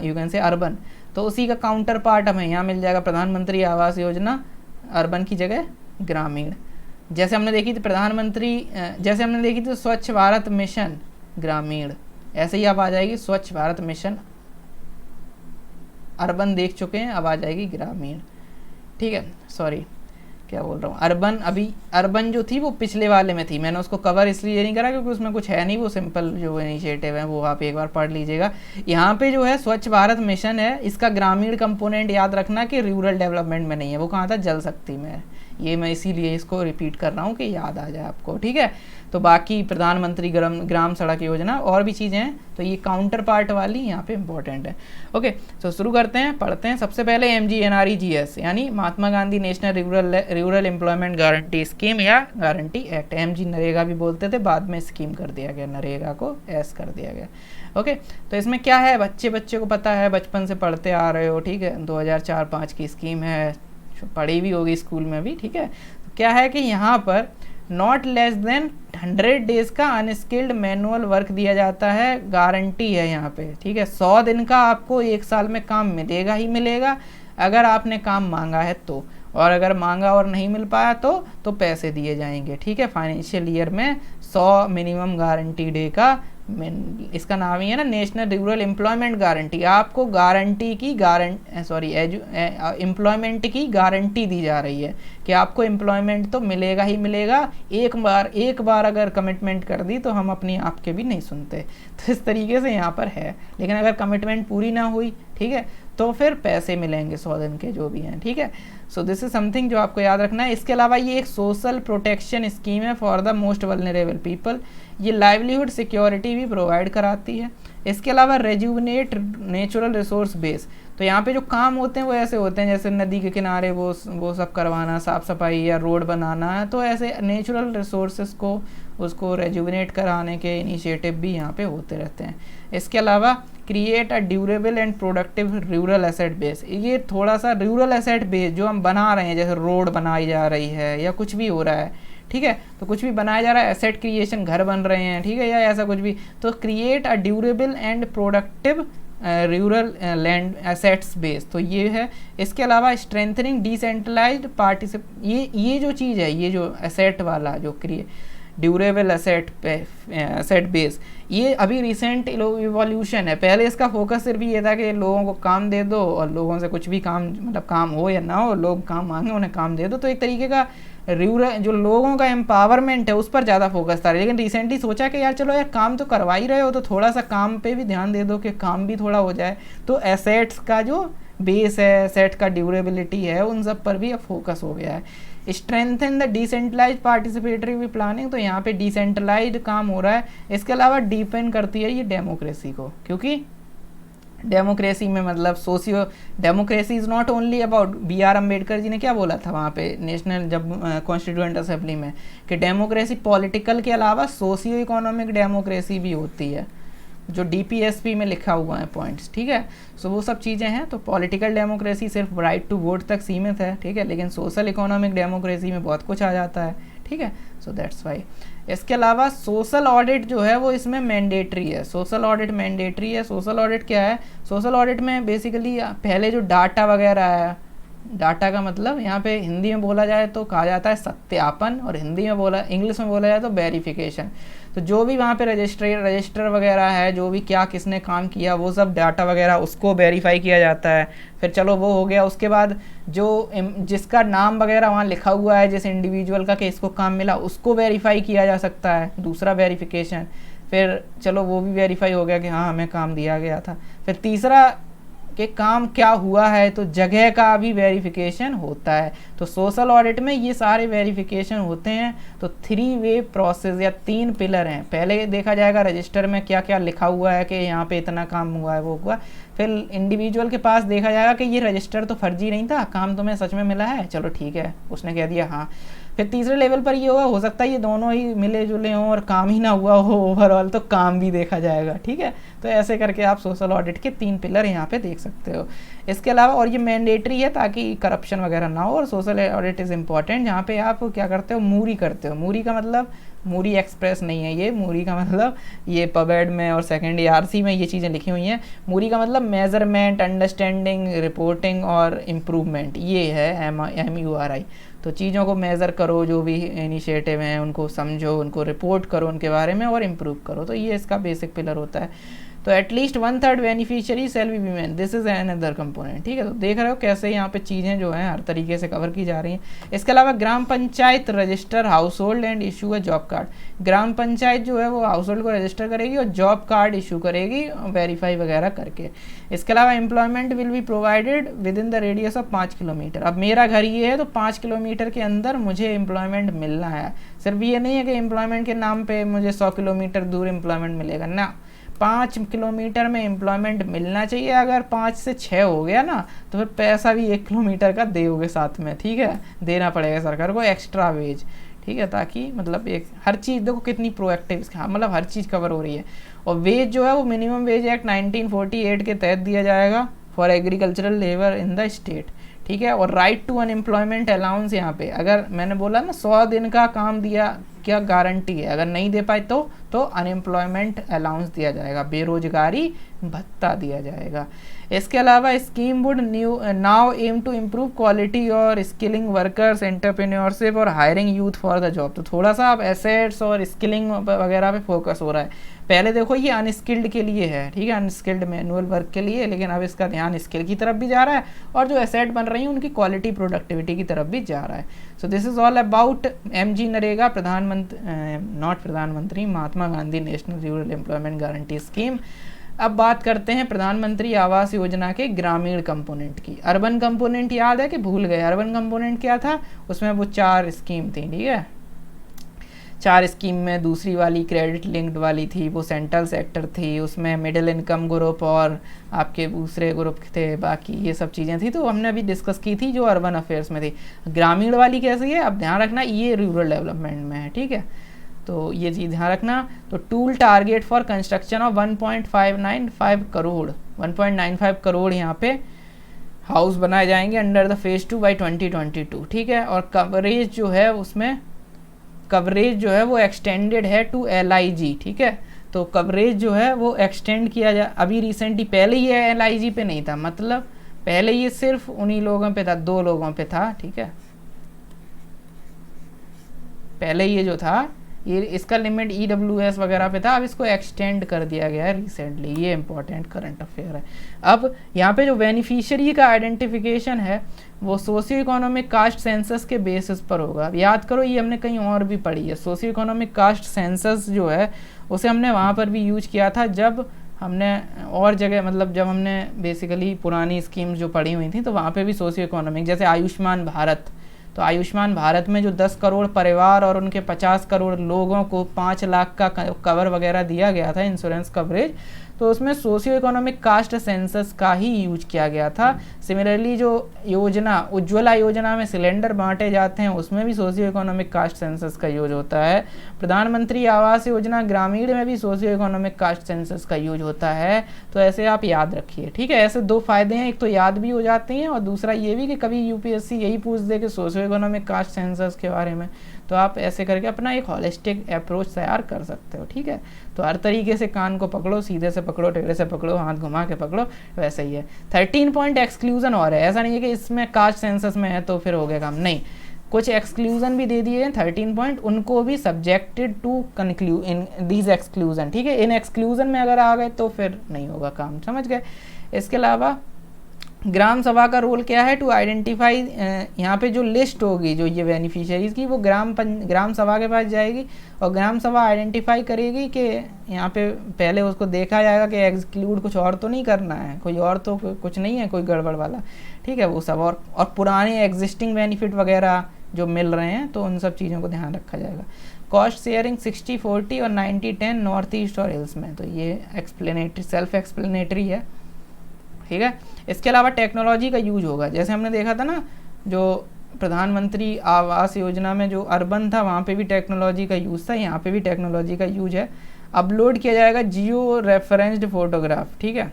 यू कैन से अर्बन, तो उसी का काउंटर पार्ट हमें यहाँ मिल जाएगा, प्रधानमंत्री आवास योजना अर्बन की जगह ग्रामीण। जैसे हमने देखी थी स्वच्छ भारत मिशन ग्रामीण, ऐसे ही अब आ जाएगी स्वच्छ भारत मिशन अर्बन, देख चुके हैं, अब आ जाएगी ग्रामीण। ठीक है, सॉरी क्या बोल रहा हूँ, अर्बन जो थी वो पिछले वाले में थी, मैंने उसको कवर इसलिए नहीं करा क्योंकि उसमें कुछ है नहीं, वो सिंपल जो इनिशिएटिव है वो आप एक बार पढ़ लीजिएगा। यहाँ पे जो है स्वच्छ भारत मिशन है, इसका ग्रामीण कंपोनेंट याद रखना कि रूरल डेवलपमेंट में नहीं है, वो कहाँ था, जल शक्ति में है। ये मैं इसीलिए इसको रिपीट कर रहा हूँ कि याद आ जाए आपको। ठीक है, तो बाकी प्रधानमंत्री ग्राम सड़क योजना और भी चीज़ें हैं, तो ये काउंटर पार्ट वाली यहाँ पे इंपॉर्टेंट है। ओके, तो शुरू करते हैं, पढ़ते हैं। सबसे पहले MGNREGS यानी Mahatma Gandhi national rural employment guarantee scheme या गारंटी एक्ट, MG नरेगा भी बोलते थे, बाद में स्कीम कर दिया गया, नरेगा को एस कर दिया गया। ओके, तो इसमें क्या है, बच्चे को पता है, बचपन से पढ़ते आ रहे हो। ठीक है, 2004-5 की स्कीम है, पढ़ी भी होगी स्कूल में भी। ठीक है, तो क्या है कि यहाँ पर नॉट लेस देन 100 डेज का अनस्किल्ड मैनुअल वर्क दिया जाता है, गारंटी है यहाँ पे। ठीक है, 100 दिन का आपको 1 साल में काम मिलेगा ही मिलेगा, अगर आपने काम मांगा है तो, और अगर मांगा और नहीं मिल पाया तो पैसे दिए जाएंगे। ठीक है, फाइनेंशियल ईयर में 100 मिनिमम गारंटी डे का, इसका नाम ही है ना नेशनल रूरल एम्प्लॉयमेंट गारंटी। आपको एम्प्लॉयमेंट की गारंटी दी जा रही है कि आपको एम्प्लॉयमेंट तो मिलेगा ही मिलेगा, एक बार अगर कमिटमेंट कर दी तो हम अपनी आपके भी नहीं सुनते, तो इस तरीके से यहाँ पर है। लेकिन अगर कमिटमेंट पूरी ना हुई, ठीक है, तो फिर पैसे मिलेंगे 100 दिन के जो भी हैं, ठीक है। सो दिस इज समथिंग जो आपको याद रखना है। इसके अलावा ये एक सोशल प्रोटेक्शन स्कीम है for the most vulnerable people. ये लाइवलीहुड सिक्योरिटी भी प्रोवाइड कराती है। इसके अलावा रेजुवनेट नेचुरल रिसोर्स बेस, तो यहाँ पे जो काम होते हैं वो ऐसे होते हैं जैसे नदी के किनारे वो सब करवाना, साफ़ सफाई या रोड बनाना है, तो ऐसे नेचुरल रिसोर्सेज को उसको रेजुवनेट कराने के इनिशिएटिव भी यहाँ पे होते रहते हैं। इसके अलावा create a durable and productive rural asset base, ये थोड़ा सा रूरल एसेट बेस जो हम बना रहे हैं, जैसे रोड बनाई जा रही है या कुछ भी हो रहा है, ठीक है, तो कुछ भी बनाया जा रहा है, एसेट क्रिएशन, घर बन रहे हैं, ठीक है, या ऐसा कुछ भी, तो create a durable and productive rural land assets base, तो ये है। इसके अलावा स्ट्रेंथनिंग डिसेंट्रलाइज्ड पार्टिसिप, ये जो चीज़ है, ये जो एसेट वाला जो ड्यूरेबल एसेट बेस, ये अभी रिसेंट इवोल्यूशन है। पहले इसका फोकस सिर्फ ये था कि लोगों को काम दे दो और लोगों से कुछ भी काम, मतलब काम हो या ना हो, लोग काम मांगे उन्हें काम दे दो, तो एक तरीके का रूरल जो लोगों का एम्पावरमेंट है उस पर ज़्यादा फोकस था। लेकिन रिसेंटली सोचा कि यार चलो यार काम तो करवा ही रहे हो तो थोड़ा सा काम पे भी ध्यान दे दो कि काम भी थोड़ा हो जाए, तो एसेट्स का जो बेस है, एसेट का ड्यूरेबिलिटी है, उन सब पर भी अब फोकस हो गया है। Strengthen the decentralised participatory planning, तो यहाँ पे डिसेंट्रलाइज्ड काम हो रहा है। इसके अलावा डिपेंड करती है ये डेमोक्रेसी को, क्योंकि डेमोक्रेसी में मतलब socio democracy is not only about, B.R. Ambedkar ji ने क्या बोला था वहाँ पे नेशनल जब कॉन्स्टिट्यूएंट असेंबली में, कि डेमोक्रेसी पॉलिटिकल के अलावा सोशियो इकोनॉमिक डेमोक्रेसी भी होती है, जो DPSP में लिखा हुआ है पॉइंट्स, ठीक है। सो वो सब चीज़ें हैं। तो पॉलिटिकल डेमोक्रेसी सिर्फ राइट टू वोट तक सीमित है, ठीक है, लेकिन सोशल इकोनॉमिक डेमोक्रेसी में बहुत कुछ आ जाता है, ठीक है। सो दैट्स वाई। इसके अलावा सोशल ऑडिट जो है वो इसमें मैंडेटरी है, सोशल ऑडिट मैंडेटरी है। सोशल ऑडिट क्या है? सोशल ऑडिट में बेसिकली पहले जो डाटा वगैरह है, डाटा का मतलब यहाँ पे हिंदी में बोला जाए तो कहा जाता है सत्यापन, और हिंदी में इंग्लिश में बोला जाए तो वेरिफिकेशन। तो जो भी वहाँ पे रजिस्टर वगैरह है, जो भी क्या किसने काम किया, वो सब डाटा वगैरह उसको वेरीफाई किया जाता है। फिर चलो वो हो गया, उसके बाद जो जिसका नाम वगैरह वहाँ लिखा हुआ है जिस इंडिविजुअल का कि इसको काम मिला, उसको वेरीफाई किया जा सकता है, दूसरा वेरिफिकेशन। फिर चलो वो भी वेरीफाई हो गया कि हाँ हमें काम दिया गया था। फिर तीसरा कि काम क्या हुआ है, तो जगह का भी वेरिफिकेशन होता है। तो सोशल ऑडिट में ये सारे वेरिफिकेशन होते हैं। तो 3 वे प्रोसेस या 3 पिलर हैं। पहले देखा जाएगा रजिस्टर में क्या क्या लिखा हुआ है कि यहाँ पे इतना काम हुआ है, वो हुआ। फिर इंडिविजुअल के पास देखा जाएगा कि ये रजिस्टर तो फर्जी नहीं था, काम तुम्हें सच में मिला है, चलो ठीक है, उसने कह दिया हाँ। फिर तीसरे लेवल पर ये होगा, हो सकता है ये दोनों ही मिले जुले हों और काम ही ना हुआ हो ओवरऑल, तो काम भी देखा जाएगा, ठीक है। तो ऐसे करके आप सोशल ऑडिट के 3 पिलर यहाँ पे देख सकते हो। इसके अलावा और ये मैंडेटरी है ताकि करप्शन वगैरह ना हो, और सोशल ऑडिट इज़ इम्पॉर्टेंट, जहाँ पे आप क्या करते हो, मूरी करते हो। मूरी का मतलब मूरी एक्सप्रेस नहीं है ये, मूरी का मतलब ये पबेड में और सेकेंड ERC में ये चीज़ें लिखी हुई हैं। मूरी का मतलब मेजरमेंट, अंडरस्टैंडिंग, रिपोर्टिंग और इम्प्रूवमेंट, ये है MURI। तो चीज़ों को मेज़र करो, जो भी इनिशिएटिव हैं उनको समझो, उनको रिपोर्ट करो उनके बारे में और इम्प्रूव करो। तो ये इसका बेसिक पिलर होता है। तो at least 1/3 beneficiary shall be women, this is another component, ठीक है। तो देख रहे हो कैसे यहाँ पे चीज़ें जो हैं हर तरीके से कवर की जा रही हैं। इसके अलावा gram panchayat register household and issue a job card. Gram panchayat जो है वो हाउस होल्ड को रजिस्टर करेगी और जॉब कार्ड इशू करेगी वेरीफाई वगैरह करके। इसके अलावा employment will be provided within the radius of 5 kilometre. अब मेरा घर ये है तो 5 किलोमीटर के अंदर मुझे एम्प्लॉयमेंट मिलना है। सिर्फ ये नहीं है कि एम्प्लॉयमेंट के नाम पे मुझे 100 किलोमीटर दूर एम्प्लॉयमेंट मिलेगा ना, 5 किलोमीटर में एम्प्लॉयमेंट मिलना चाहिए। अगर 5 से 6 हो गया ना तो फिर पैसा भी 1 किलोमीटर का दोगे साथ में, ठीक है, देना पड़ेगा सरकार को एक्स्ट्रा वेज, ठीक है, ताकि मतलब एक हर चीज़ देखो कितनी प्रोएक्टिव, मतलब हर चीज़ कवर हो रही है। और वेज जो है वो मिनिमम वेज एक्ट 1948 के तहत दिया जाएगा for agricultural labour in the state, ठीक है। और राइट टू अनएम्प्लॉयमेंट अलाउंस, यहाँ पे अगर मैंने बोला ना 100 दिन का काम दिया, क्या गारंटी है, अगर नहीं दे पाए तो अनएम्प्लॉयमेंट अलाउंस दिया जाएगा, बेरोजगारी भत्ता दिया जाएगा। इसके अलावा scheme would now aim to improve quality और स्किलिंग वर्कर्स, एंटरप्रेन्योरशिप और hiring youth for the job. तो थोड़ा सा अब एसेट्स और स्किलिंग वगैरह पे फोकस हो रहा है। पहले देखो ये अनस्किल्ड के लिए है, ठीक है, अनस्किल्ड मैनुअल वर्क के लिए, लेकिन अब इसका ध्यान स्किल की तरफ भी जा रहा है और जो एसेट बन रही है उनकी क्वालिटी प्रोडक्टिविटी की तरफ भी जा रहा है। So this is all about MG NREGA, प्रधानमंत्री Mahatma Gandhi national rural employment guarantee scheme. अब बात करते हैं प्रधानमंत्री आवास योजना के ग्रामीण कंपोनेंट की। अर्बन कंपोनेंट याद है कि भूल गए? अर्बन कंपोनेंट क्या था? उसमें वो 4 स्कीम थी, ठीक है। 4 स्कीम में दूसरी वाली क्रेडिट लिंक्ड वाली थी, वो सेंट्रल सेक्टर थी, उसमें मिडिल इनकम ग्रुप और आपके दूसरे ग्रुप थे, बाकी ये सब चीज़ें थी, तो हमने अभी डिस्कस की थी जो अर्बन अफेयर्स में थी। ग्रामीण वाली कैसी है? अब ध्यान रखना ये रूरल डेवलपमेंट में है, ठीक है, तो ये चीज़ ध्यान रखना। तो tool target for construction of 1.595 crore 1.95 crore यहाँ पे हाउस बनाए जाएंगे अंडर द फेज 2 बाई 2022, ठीक है। और कवरेज जो है उसमें कवरेज जो है वो एक्सटेंडेड है टू LIG, ठीक है। तो कवरेज जो है वो एक्सटेंड किया जा अभी रिसेंटली, पहले ये LIG पे नहीं था, मतलब पहले ये सिर्फ उन्हीं लोगों पे था, 2 लोगों पे था, ठीक है। पहले ये जो था ये इसका लिमिट EWS वगैरह पे था, अब इसको एक्सटेंड कर दिया गया है रिसेंटली, ये इंपॉर्टेंट करंट अफेयर है। अब यहाँ पे जो बेनिफिशियरी का आइडेंटिफिकेशन है वो सोशियो इकोनॉमिक कास्ट सेंसस के बेसिस पर होगा। अब याद करो ये हमने कहीं और भी पढ़ी है, सोशियो इकोनॉमिक कास्ट सेंसस जो है उसे हमने वहाँ पर भी यूज किया था जब हमने और जगह, मतलब जब हमने बेसिकली पुरानी स्कीम्स जो पढ़ी हुई थी तो वहाँ पे भी सोशियो इकोनॉमिक, जैसे आयुष्मान भारत, तो आयुष्मान भारत में जो 10 करोड़ परिवार और उनके 50 करोड़ लोगों को 5 लाख का कवर वगैरह दिया गया था, इंश्योरेंस कवरेज, तो उसमें सोशियो इकोनॉमिक कास्ट सेंसस का ही यूज किया गया था। सिमिलरली जो योजना उज्ज्वला योजना में सिलेंडर बांटे जाते हैं उसमें भी सोशियो इकोनॉमिक कास्ट सेंसस का यूज होता है। प्रधानमंत्री आवास योजना ग्रामीण में भी सोशियो इकोनॉमिक कास्ट सेंसस का यूज होता है। तो ऐसे आप याद रखिए, ठीक है। ऐसे 2 फायदे हैं, एक तो याद भी हो जाते हैं और दूसरा ये भी कि कभी UPSC यही पूछ दे कि सोशियो इकोनॉमिक कास्ट सेंसस के बारे में, तो आप ऐसे करके अपना एक हॉलिस्टिक अप्रोच तैयार कर सकते हो, ठीक है। तो हर तरीके से कान को पकड़ो, सीधे से पकड़ो, टेढ़े से पकड़ो, हाथ घुमा के पकड़ो, वैसे ही है। 13 पॉइंट एक्सक्लूजन और है, ऐसा नहीं है कि इसमें कास्ट सेंसस में है तो फिर हो गया काम, नहीं, कुछ एक्सक्लूजन भी दे दिए हैं 13 पॉइंट, उनको भी subjected to conclude in these exclusion, ठीक है। इन एक्सक्लूजन में अगर आ गए तो फिर नहीं होगा काम, समझ गए। इसके अलावा ग्राम सभा का रोल क्या है? टू आइडेंटिफाई, यहाँ पे जो लिस्ट होगी जो ये बेनिफिशियरीज की वो ग्राम सभा के पास जाएगी और ग्राम सभा आइडेंटिफाई करेगी कि यहाँ पे पहले उसको देखा जाएगा कि एक्सक्लूड कुछ और तो नहीं करना है, कोई और तो कुछ नहीं है, कोई गड़बड़ वाला, ठीक है, वो सब। और पुराने एग्जिस्टिंग बेनिफिट वगैरह जो मिल रहे हैं तो उन सब चीज़ों को ध्यान रखा जाएगा। कॉस्ट शेयरिंग 60-40 और 90-10 नॉर्थ ईस्ट और हिल्स में, तो ये एक्सप्लेनेटरी, सेल्फ एक्सप्लेनेटरी है, ठीक है। इसके अलावा टेक्नोलॉजी का यूज होगा, जैसे हमने देखा था ना जो प्रधानमंत्री आवास योजना में जो अर्बन था वहाँ पे भी टेक्नोलॉजी का यूज़ था, यहाँ पे भी टेक्नोलॉजी का यूज है। अपलोड किया जाएगा जियो रेफरेंस्ड फोटोग्राफ, ठीक है,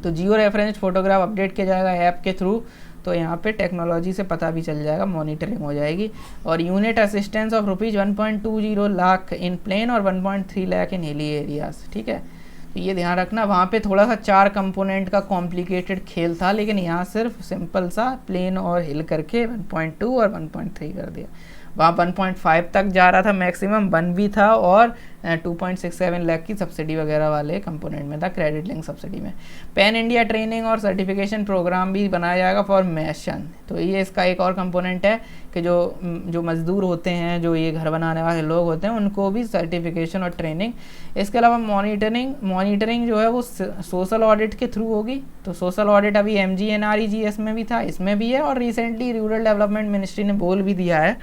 तो जियो रेफरेंस्ड फोटोग्राफ अपडेट किया जाएगा ऐप के थ्रू, तो यहाँ पे टेक्नोलॉजी से पता भी चल जाएगा, मॉनिटरिंग हो जाएगी। और unit assistance of ₹1.20 lakh in plain और 1.3 लाख इन हिली एरियाज, ठीक है। तो ये ध्यान रखना, वहाँ पे थोड़ा सा 4 कंपोनेंट का कॉम्प्लिकेटेड खेल था, लेकिन यहाँ सिर्फ सिंपल सा प्लेन और हिल करके 1.2 और 1.3 कर दिया। वहाँ 1.5 तक जा रहा था मैक्सिमम, 1 भी था और 2.67 लाख की सब्सिडी वगैरह वाले कंपोनेंट में था, क्रेडिट लिंक सब्सिडी में। पैन इंडिया ट्रेनिंग और सर्टिफिकेशन प्रोग्राम भी बनाया जाएगा फॉर मैशन, तो ये इसका एक और कंपोनेंट है कि जो मजदूर होते हैं, जो ये घर बनाने वाले लोग होते हैं, उनको भी सर्टिफिकेशन और ट्रेनिंग। इसके अलावा मॉनिटरिंग जो है वो सोशल ऑडिट के थ्रू होगी, तो सोशल ऑडिट अभी MGNREGS में भी था, इसमें भी है, और रिसेंटली रूरल डेवलपमेंट मिनिस्ट्री ने बोल भी दिया है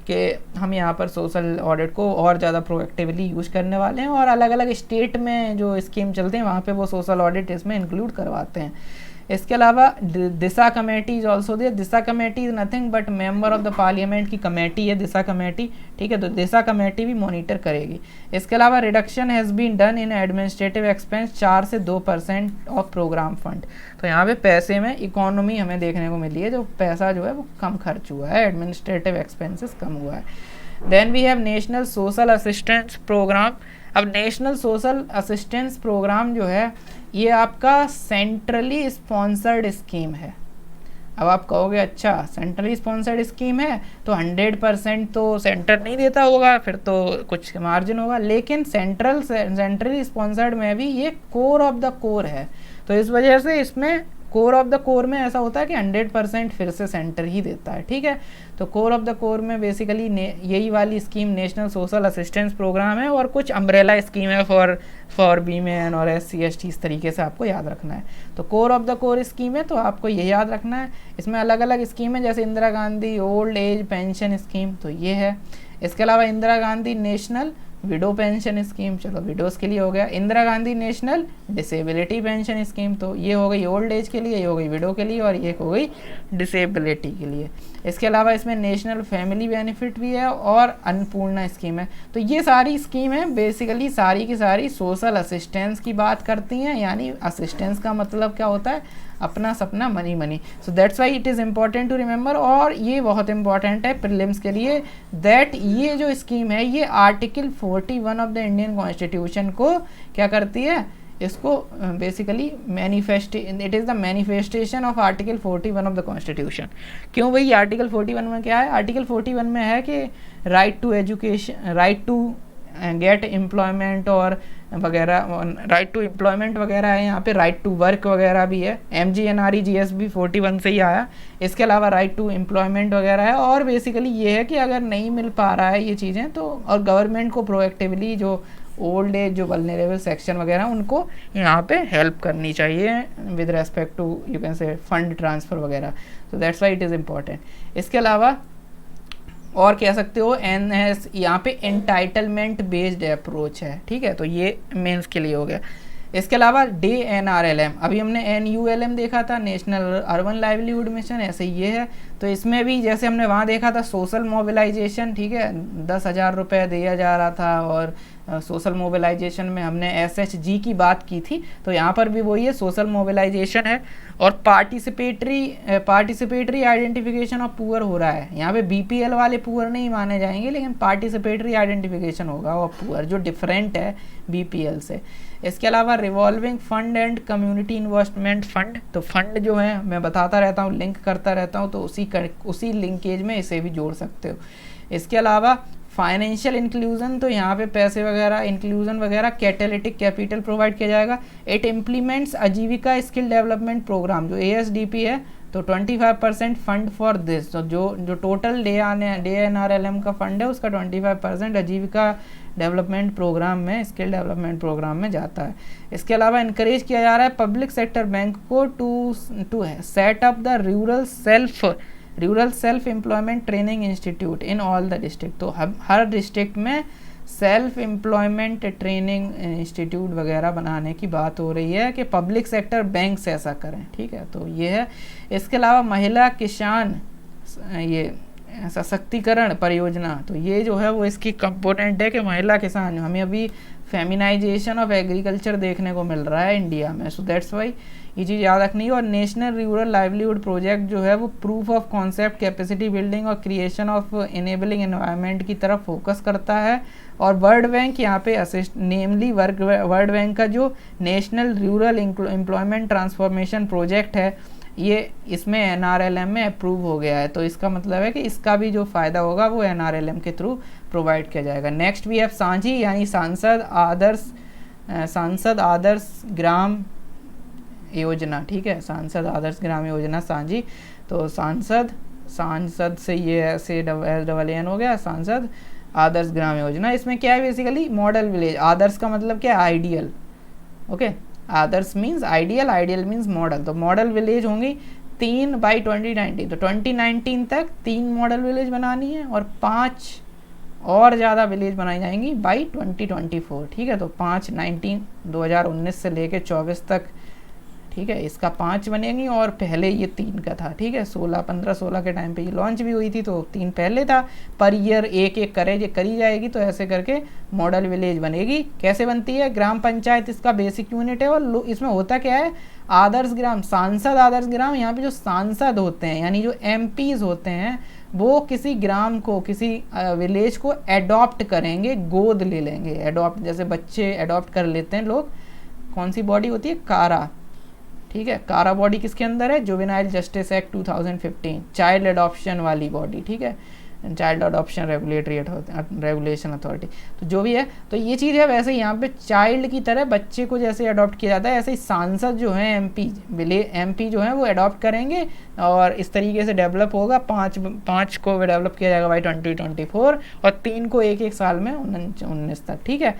कि हम यहाँ पर सोशल ऑडिट को और ज़्यादा प्रोएक्टिवली यूज करने वाले हैं, और अलग अलग स्टेट में जो स्कीम चलते हैं वहाँ पे वो सोशल ऑडिट इसमें इंक्लूड करवाते हैं। इसके अलावा Disha committee is also there. Disha committee is nothing but member of the parliament की कमेटी है दिशा कमेटी, ठीक है, तो दिशा कमेटी भी मॉनिटर करेगी। इसके अलावा reduction has been done in administrative expense 4 से 2% ऑफ प्रोग्राम फंड, तो यहाँ पे पैसे में इकोनॉमी हमें देखने को मिली है, जो पैसा जो है वो कम खर्च हुआ है, एडमिनिस्ट्रेटिव एक्सपेंसेस कम हुआ है। Then we have national social assistance programme. अब नेशनल सोशल असिस्टेंस प्रोग्राम जो है ये आपका सेंट्रली स्पॉन्सर्ड स्कीम है। अब आप कहोगे अच्छा सेंट्रली स्पॉन्सर्ड स्कीम है तो 100% तो सेंटर नहीं देता होगा, फिर तो कुछ मार्जिन होगा, लेकिन सेंट्रली स्पॉन्सर्ड में भी ये कोर ऑफ द कोर है, तो इस वजह से इसमें कोर ऑफ द कोर में ऐसा होता है कि 100% फिर से सेंटर ही देता है, ठीक है। तो कोर ऑफ द कोर में बेसिकली यही वाली scheme national social assistance programme है, और कुछ अम्ब्रेला स्कीम है फॉर वीमेन और SC/ST, इस तरीके से आपको याद रखना है। तो core of the core scheme है, तो आपको ये याद रखना है। इसमें अलग अलग स्कीम है, जैसे Indira Gandhi old age pension scheme, तो ये है। इसके अलावा Indira Gandhi national window pension scheme, चलो विडोज़ के लिए हो गया। Indira Gandhi national disability pension scheme, तो ये हो गई ओल्ड एज के लिए, ये हो गई विडो के लिए, और ये हो गई डिसेबिलिटी के लिए। इसके अलावा इसमें नेशनल फैमिली बेनिफिट भी है और अन्नपूर्णा स्कीम है। तो ये सारी स्कीम है बेसिकली सारी की सारी सोशल असिस्टेंस की बात करती हैं, यानी असिस्टेंस का मतलब क्या होता है, अपना सपना money money. So that's why it is important to remember, और ये बहुत इंपॉर्टेंट है प्रीलिम्स के लिए, दैट ये जो स्कीम है ये article 41 of the Indian constitution को क्या करती है, इसको basically it is the manifestation of article 41 of the constitution. क्यों भाई, आर्टिकल 41 में क्या है, आर्टिकल 41 में है कि right to education, right to get employment और वगैरह, राइट टू एम्प्लॉयमेंट वगैरह है, यहाँ पे राइट टू वर्क वगैरह भी है, MGNRE GSB 41 से ही आया। इसके अलावा राइट टू एम्प्लॉयमेंट वगैरह है, और बेसिकली ये है कि अगर नहीं मिल पा रहा है ये चीज़ें तो, और गवर्नमेंट को प्रोएक्टिवली जो ओल्ड एज जो वल्नरेबल सेक्शन वगैरह उनको यहाँ पे हेल्प करनी चाहिए with respect to you can say fund transfer वगैरह। So that's why it is important. इसके अलावा और कह सकते हो NS, यहाँ पे एंटाइटलमेंट बेस्ड अप्रोच है, ठीक है, तो ये मेंस के लिए हो गया। इसके अलावा DNRLM, अभी हमने NULM देखा था, नेशनल अर्बन लाइवलीहुड मिशन, ऐसे ये है। तो इसमें भी जैसे हमने वहाँ देखा था सोशल मोबिलाइजेशन, ठीक है, 10,000 रुपये दिया जा रहा था, और सोशल मोबिलाइजेशन में हमने SHG की बात की थी, तो यहाँ पर भी वही है, सोशल मोबिलाइजेशन है। और पार्टिसिपेटरी आइडेंटिफिकेशन ऑफ पुअर हो रहा है, यहाँ पे BPL वाले पुअर नहीं माने जाएंगे, लेकिन पार्टिसिपेटरी आइडेंटिफिकेशन होगा और पुअर जो डिफरेंट है BPL से। इसके अलावा revolving fund and community investment fund, तो फंड जो है मैं बताता रहता हूँ, लिंक करता रहता हूँ, तो उसी लिंकेज में इसे भी जोड़ सकते हो। इसके अलावा फाइनेंशियल इंक्लूजन, तो यहाँ पे पैसे वगैरह इंक्लूजन वगैरह कैटेलिटिक कैपिटल प्रोवाइड किया जाएगा। इट इम्प्लीमेंट्स आजीविका स्किल डेवलपमेंट प्रोग्राम जो ASDP है, तो 25% फंड फॉर दिस, तो जो टोटल DNRLM का फंड है उसका 25% आजीविका डेवलपमेंट प्रोग्राम में, स्किल डेवलपमेंट प्रोग्राम में जाता है। इसके अलावा इनकरेज किया जा रहा है पब्लिक सेक्टर बैंक को to set up the rural self employment training institute in all the district, तो हर डिस्ट्रिक्ट में सेल्फ एम्प्लॉयमेंट ट्रेनिंग इंस्टीट्यूट वगैरह बनाने की बात हो रही है कि पब्लिक सेक्टर बैंक से ऐसा करें, ठीक है, तो ये है। इसके अलावा महिला किसान ये सशक्तिकरण परियोजना, तो ये जो है वो इसकी कंपोनेंट है कि महिला किसान, हमें अभी फेमिनाइजेशन ऑफ एग्रीकल्चर देखने को मिल रहा है इंडिया में, सो दैट्स वाई ये चीज़ याद रखनी है। और नेशनल रूरल लाइवलीहुड प्रोजेक्ट जो है वो proof of concept, capacity building और क्रिएशन ऑफ इनेबलिंग एनवायरनमेंट की तरफ फोकस करता है। और वर्ल्ड बैंक यहाँ पे असिस्ट, नेमली वर्ल्ड बैंक का जो national rural employment transformation project है, ये इसमें NRLM में अप्रूव हो गया है, तो इसका मतलब है कि इसका भी जो फ़ायदा होगा वो NRLM के थ्रू प्रोवाइड किया जाएगा। नेक्स्ट वी हैव सांझी, यानी सांसद आदर्श ग्राम योजना, ठीक है, सांसद आदर्श ग्राम योजना सांझी, तो सांसद से ये ऐसे SAAN हो गया, सांसद आदर्श ग्राम योजना। इसमें क्या है बेसिकली मॉडल विलेज, आदर्श का मतलब क्या है, आइडियल, ओके, आदर्श means ideal, ideal means model, तो मॉडल विलेज होंगी 3 बाई 2019, तो 2019 तक 3 मॉडल विलेज बनानी है, और 5 और ज़्यादा विलेज बनाई जाएंगी बाई 2024, ठीक है, तो 2019 से लेके 24 तक, ठीक है, इसका 5 बनेंगी, और पहले ये 3 का था, ठीक है, 15-16 के टाइम पे ये लॉन्च भी हुई थी, तो 3 पहले था, पर ईयर एक करी जाएगी, तो ऐसे करके मॉडल विलेज बनेगी। कैसे बनती है, ग्राम पंचायत इसका बेसिक यूनिट है, और इसमें होता क्या है, आदर्श ग्राम, सांसद आदर्श ग्राम, यहाँ पे जो सांसद होते हैं यानी जो MPs होते हैं वो किसी ग्राम को, किसी विलेज को एडॉप्ट करेंगे, गोद ले लेंगे, एडॉप्ट जैसे बच्चे एडॉप्ट कर लेते हैं लोग, कौन सी बॉडी होती है, कारा, ठीक है, कारा बॉडी किसके अंदर है, juvenile justice act 2015, child adoption वाली बॉडी, ठीक है, चाइल्ड अडॉप्शन रेगुलेशन अथॉरिटी, तो जो भी है तो ये चीज़ है। वैसे यहाँ पे चाइल्ड की तरह बच्चे को जैसे अडॉप्ट किया जाता है, ऐसे ही सांसद जो हैं एमपी जो हैं वो अडॉप्ट करेंगे और इस तरीके से डेवलप होगा। पाँच को डेवलप किया जाएगा बाई 2024 और 3 को एक साल में 19 तक, ठीक है।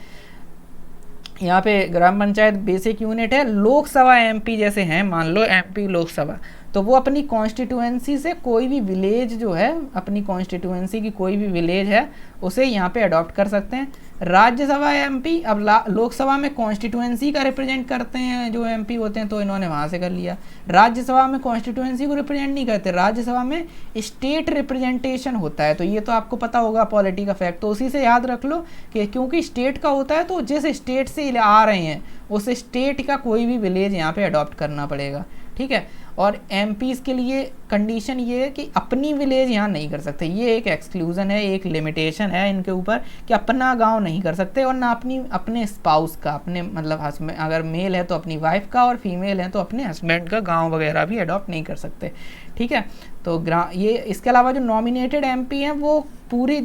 यहाँ पे ग्राम पंचायत बेसिक यूनिट है। लोकसभा एमपी जैसे हैं, मान लो एमपी लोकसभा, तो वो अपनी कॉन्स्टिट्यूएंसी से कोई भी विलेज जो है, अपनी कॉन्स्टिट्यूएंसी की कोई भी विलेज है उसे यहाँ पे अडॉप्ट कर सकते हैं। राज्यसभा एमपी, अब लोकसभा में कॉन्स्टिट्यूएंसी का रिप्रेजेंट करते हैं जो एमपी होते हैं, तो इन्होंने वहाँ से कर लिया। राज्यसभा में कॉन्स्टिट्यूएंसी को रिप्रेजेंट नहीं करते, राज्यसभा में स्टेट रिप्रेजेंटेशन होता है। तो ये तो आपको पता होगा पॉलिटी का फैक्ट, तो उसी से याद रख लो कि क्योंकि स्टेट का होता है तो जिस स्टेट से आ रहे हैं उस स्टेट का कोई भी विलेज यहाँ पे अडॉप्ट करना पड़ेगा, ठीक है। और एमपीज़ के लिए कंडीशन ये है कि अपनी विलेज यहाँ नहीं कर सकते, ये एक एक्सक्लूज़न है, एक लिमिटेशन है इनके ऊपर कि अपना गांव नहीं कर सकते, और ना अपने स्पाउस का, अपने मतलब हस्बैंड, अगर मेल है तो अपनी वाइफ का और फीमेल है तो अपने हस्बैंड का गांव वगैरह भी अडॉप्ट नहीं कर सकते, ठीक है। तो ये इसके अलावा जो नॉमिनेटेड एमपी हैं वो पूरी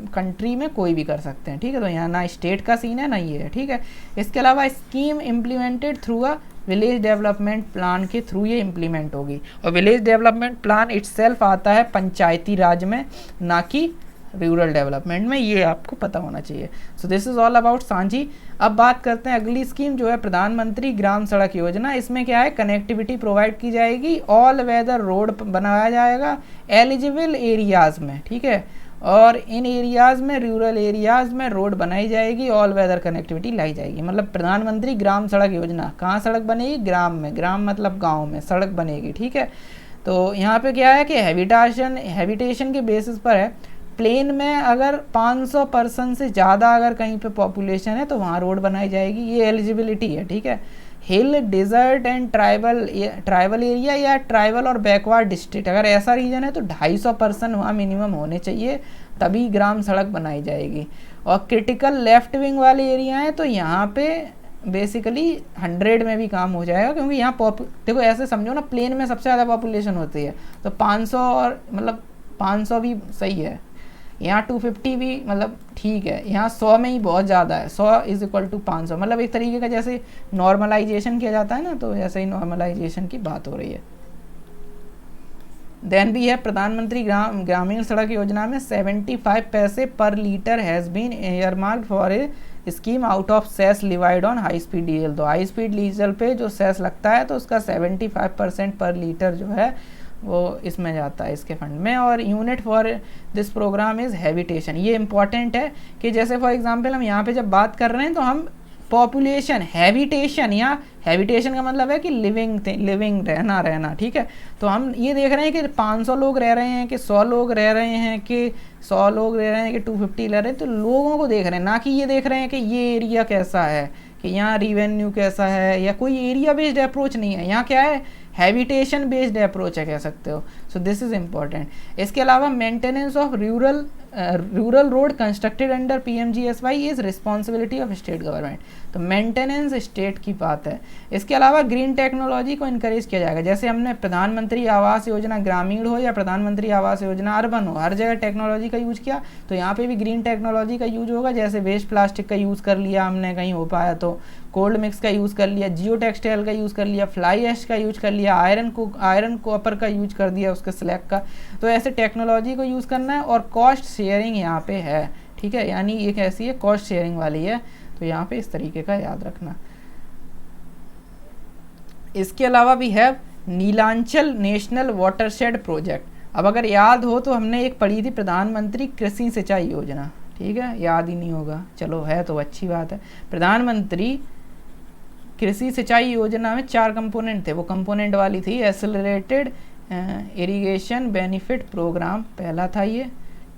कंट्री में कोई भी कर सकते हैं, ठीक है। तो यहाँ ना स्टेट का सीन है ना ये है, ठीक है। इसके अलावा scheme implemented through a village development plan के थ्रू ये इम्प्लीमेंट होगी, और विलेज डेवलपमेंट प्लान इटसेल्फ आता है पंचायती राज में, ना कि रूरल डेवलपमेंट में, ये आपको पता होना चाहिए। So this is all about सांझी। अब बात करते हैं अगली स्कीम जो है प्रधानमंत्री ग्राम सड़क योजना। इसमें क्या है, कनेक्टिविटी प्रोवाइड की जाएगी, ऑल वेदर रोड बनाया जाएगा एलिजिबल एरियाज़ में, ठीक है, और इन एरियाज़ में, रूरल एरियाज़ में रोड बनाई जाएगी, ऑल वेदर कनेक्टिविटी लाई जाएगी। मतलब प्रधानमंत्री ग्राम सड़क योजना, कहाँ सड़क बनेगी, ग्राम में, ग्राम मतलब गांव में सड़क बनेगी, ठीक है। तो यहाँ पे क्या है कि हैबिटेशन के बेसिस पर है। प्लेन में अगर 500 पर्सन से ज़्यादा अगर कहीं पे पॉपुलेशन है तो वहाँ रोड बनाई जाएगी, ये एलिजिबिलिटी है, ठीक है। हिल, डिज़र्ट एंड ट्राइबल एरिया या ट्राइबल और बैकवर्ड डिस्ट्रिक्ट, अगर ऐसा रीजन है तो 250 पर्सन वहाँ मिनिमम होने चाहिए, तभी ग्राम सड़क बनाई जाएगी। और क्रिटिकल लेफ्ट विंग वाले एरिया हैं तो यहाँ पे बेसिकली 100 में भी काम हो जाएगा, क्योंकि यहाँ देखो ऐसे समझो ना, प्लेन में सबसे ज़्यादा पॉपुलेशन होती है तो 500 और मतलब 500 भी सही है, यहाँ 250 भी मतलब ठीक है, यहाँ 100 में ही बहुत ज़्यादा है, 100 इज इक्वल टू 500, मतलब एक तरीके का जैसे नॉर्मलाइजेशन किया जाता है ना, तो ऐसे ही नॉर्मलाइजेशन की बात हो रही है। देन भी है प्रधानमंत्री ग्रामीण सड़क योजना में 75 पैसे पर litre has been earmarked for a scheme out of cess levied on high speed diesel. तो हाई स्पीड डीजल पे जो सेस लगता है तो उसका 75% पर लीटर जो है वो इसमें जाता है, इसके फंड में। और unit for this programme is habitation. ये इंपॉर्टेंट है कि जैसे फॉर एग्जांपल हम यहाँ पे जब बात कर रहे हैं तो हम पॉपुलेशन, हैबिटेशन, या हैबिटेशन का मतलब है कि लिविंग रहना, ठीक है। तो हम ये देख रहे हैं कि 500 लोग रह रहे हैं कि 100 लोग रह रहे हैं कि 100 लोग रह रहे हैं कि 250 रह रहे हैं, तो लोगों को देख रहे हैं, ना कि ये देख रहे हैं कि ये एरिया कैसा है, कि यहाँ रिवेन्यू कैसा है, या कोई एरिया बेस्ड अप्रोच नहीं है, यहाँ क्या है, हैबिटेशन बेस्ड अप्रोच है, कह सकते हो। So this is important. इसके अलावा maintenance of rural road constructed under PMGSY is responsibility of state government. तो मेंटेनेंस स्टेट की बात है। इसके अलावा ग्रीन टेक्नोलॉजी को इनकरेज किया जाएगा, जैसे हमने प्रधानमंत्री आवास योजना ग्रामीण हो या प्रधानमंत्री आवास योजना अर्बन हो, हर जगह टेक्नोलॉजी का यूज़ किया, तो यहाँ पे भी ग्रीन टेक्नोलॉजी का यूज होगा। जैसे वेस्ट प्लास्टिक का यूज़ कर लिया हमने, कहीं हो पाया तो कोल्ड मिक्स का यूज़ कर लिया, जियो टेक्सटाइल का यूज़ कर लिया, फ्लाई ऐश का यूज कर लिया, आयरन कॉपर का यूज कर दिया, उसके स्लैग का। तो ऐसे टेक्नोलॉजी को यूज़ करना है। और कॉस्ट शेयरिंग यहाँ पे है, ठीक है, यानी ये कैसी है, कॉस्ट शेयरिंग वाली है, तो यहाँ पे इस तरीके का याद रखना। इसके अलावा भी है नीलांचल नेशनल वाटरशेड प्रोजेक्ट। अब अगर याद हो तो हमने एक पढ़ी थी प्रधानमंत्री कृषि सिंचाई योजना, ठीक है, याद ही नहीं होगा, चलो है तो अच्छी बात है। प्रधानमंत्री कृषि सिंचाई योजना में 4 कंपोनेंट थे, वो कंपोनेंट वाली थी एक्सेलरेटेड इरिगेशन बेनिफिट प्रोग्राम, पहला था ये,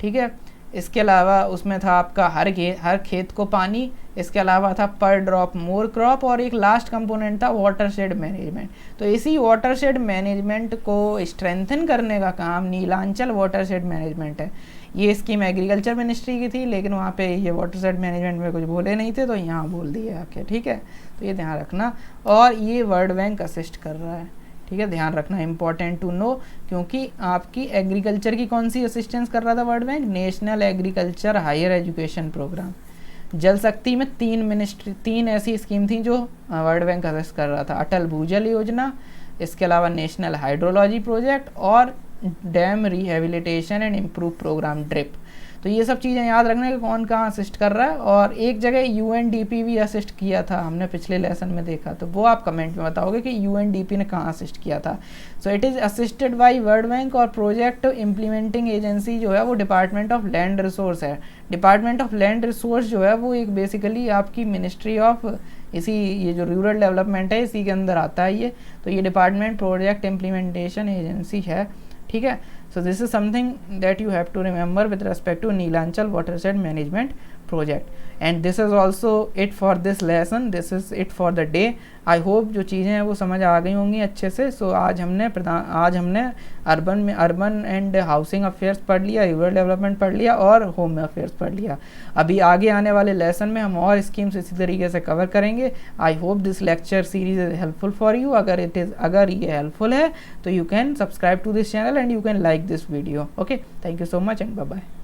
ठीक है। इसके अलावा उसमें था आपका हर खेत को पानी, इसके अलावा था पर ड्रॉप मोर क्रॉप, और एक लास्ट कंपोनेंट था वाटरशेड मैनेजमेंट। तो इसी वाटरशेड मैनेजमेंट को स्ट्रेंथन करने का काम नीलांचल वाटरशेड मैनेजमेंट है। ये स्कीम एग्रीकल्चर मिनिस्ट्री की थी, लेकिन वहाँ पे ये वाटरशेड मैनेजमेंट में कुछ बोले नहीं थे तो यहाँ बोल दिए आके, ठीक है। तो ये ध्यान रखना। और ये वर्ल्ड बैंक असिस्ट कर रहा है, ठीक है, ध्यान रखना, इंपॉर्टेंट टू नो, क्योंकि आपकी एग्रीकल्चर की कौन सी असिस्टेंस कर रहा था World Bank, national agriculture higher education programme. Jal Shakti में 3 ऐसी स्कीम थी जो वर्ल्ड बैंक असिस्ट कर रहा था, अटल भूजल योजना, इसके अलावा नेशनल हाइड्रोलॉजी प्रोजेक्ट और dam rehabilitation and improve programme drip. तो ये सब चीज़ें याद रखना कि कौन कहाँ असिस्ट कर रहा है। और एक जगह यूएनडीपी भी असिस्ट किया था, हमने पिछले लेसन में देखा, तो वो आप कमेंट में बताओगे कि यूएनडीपी ने कहाँ असिस्ट किया था। So it is assisted by world bank और प्रोजेक्ट इम्प्लीमेंटिंग एजेंसी जो है वो डिपार्टमेंट ऑफ लैंड रिसोर्स है। डिपार्टमेंट ऑफ लैंड रिसोर्स जो है वो एक बेसिकली आपकी मिनिस्ट्री ऑफ ये जो रूरल डेवलपमेंट है इसी के अंदर आता है ये। तो ये डिपार्टमेंट प्रोजेक्ट इम्प्लीमेंटेशन एजेंसी है, ठीक है। So this is something that you have to remember with respect to Neelanchal watershed management project, and this is also it for this lesson, this is it for the day. I hope जो चीज़ें हैं वो समझ आ गई होंगी अच्छे से। So आज हमने अर्बन एंड हाउसिंग अफेयर्स पढ़ लिया, रूरल डेवलपमेंट पढ़ लिया और होम अफेयर्स पढ़ लिया। अभी आगे आने वाले लेसन में हम और स्कीम्स इसी तरीके से कवर करेंगे। I hope this lecture series is helpful for you. अगर ये हेल्पफुल है तो you can subscribe to this channel and you can like this video. Okay, thank you so much and bye bye.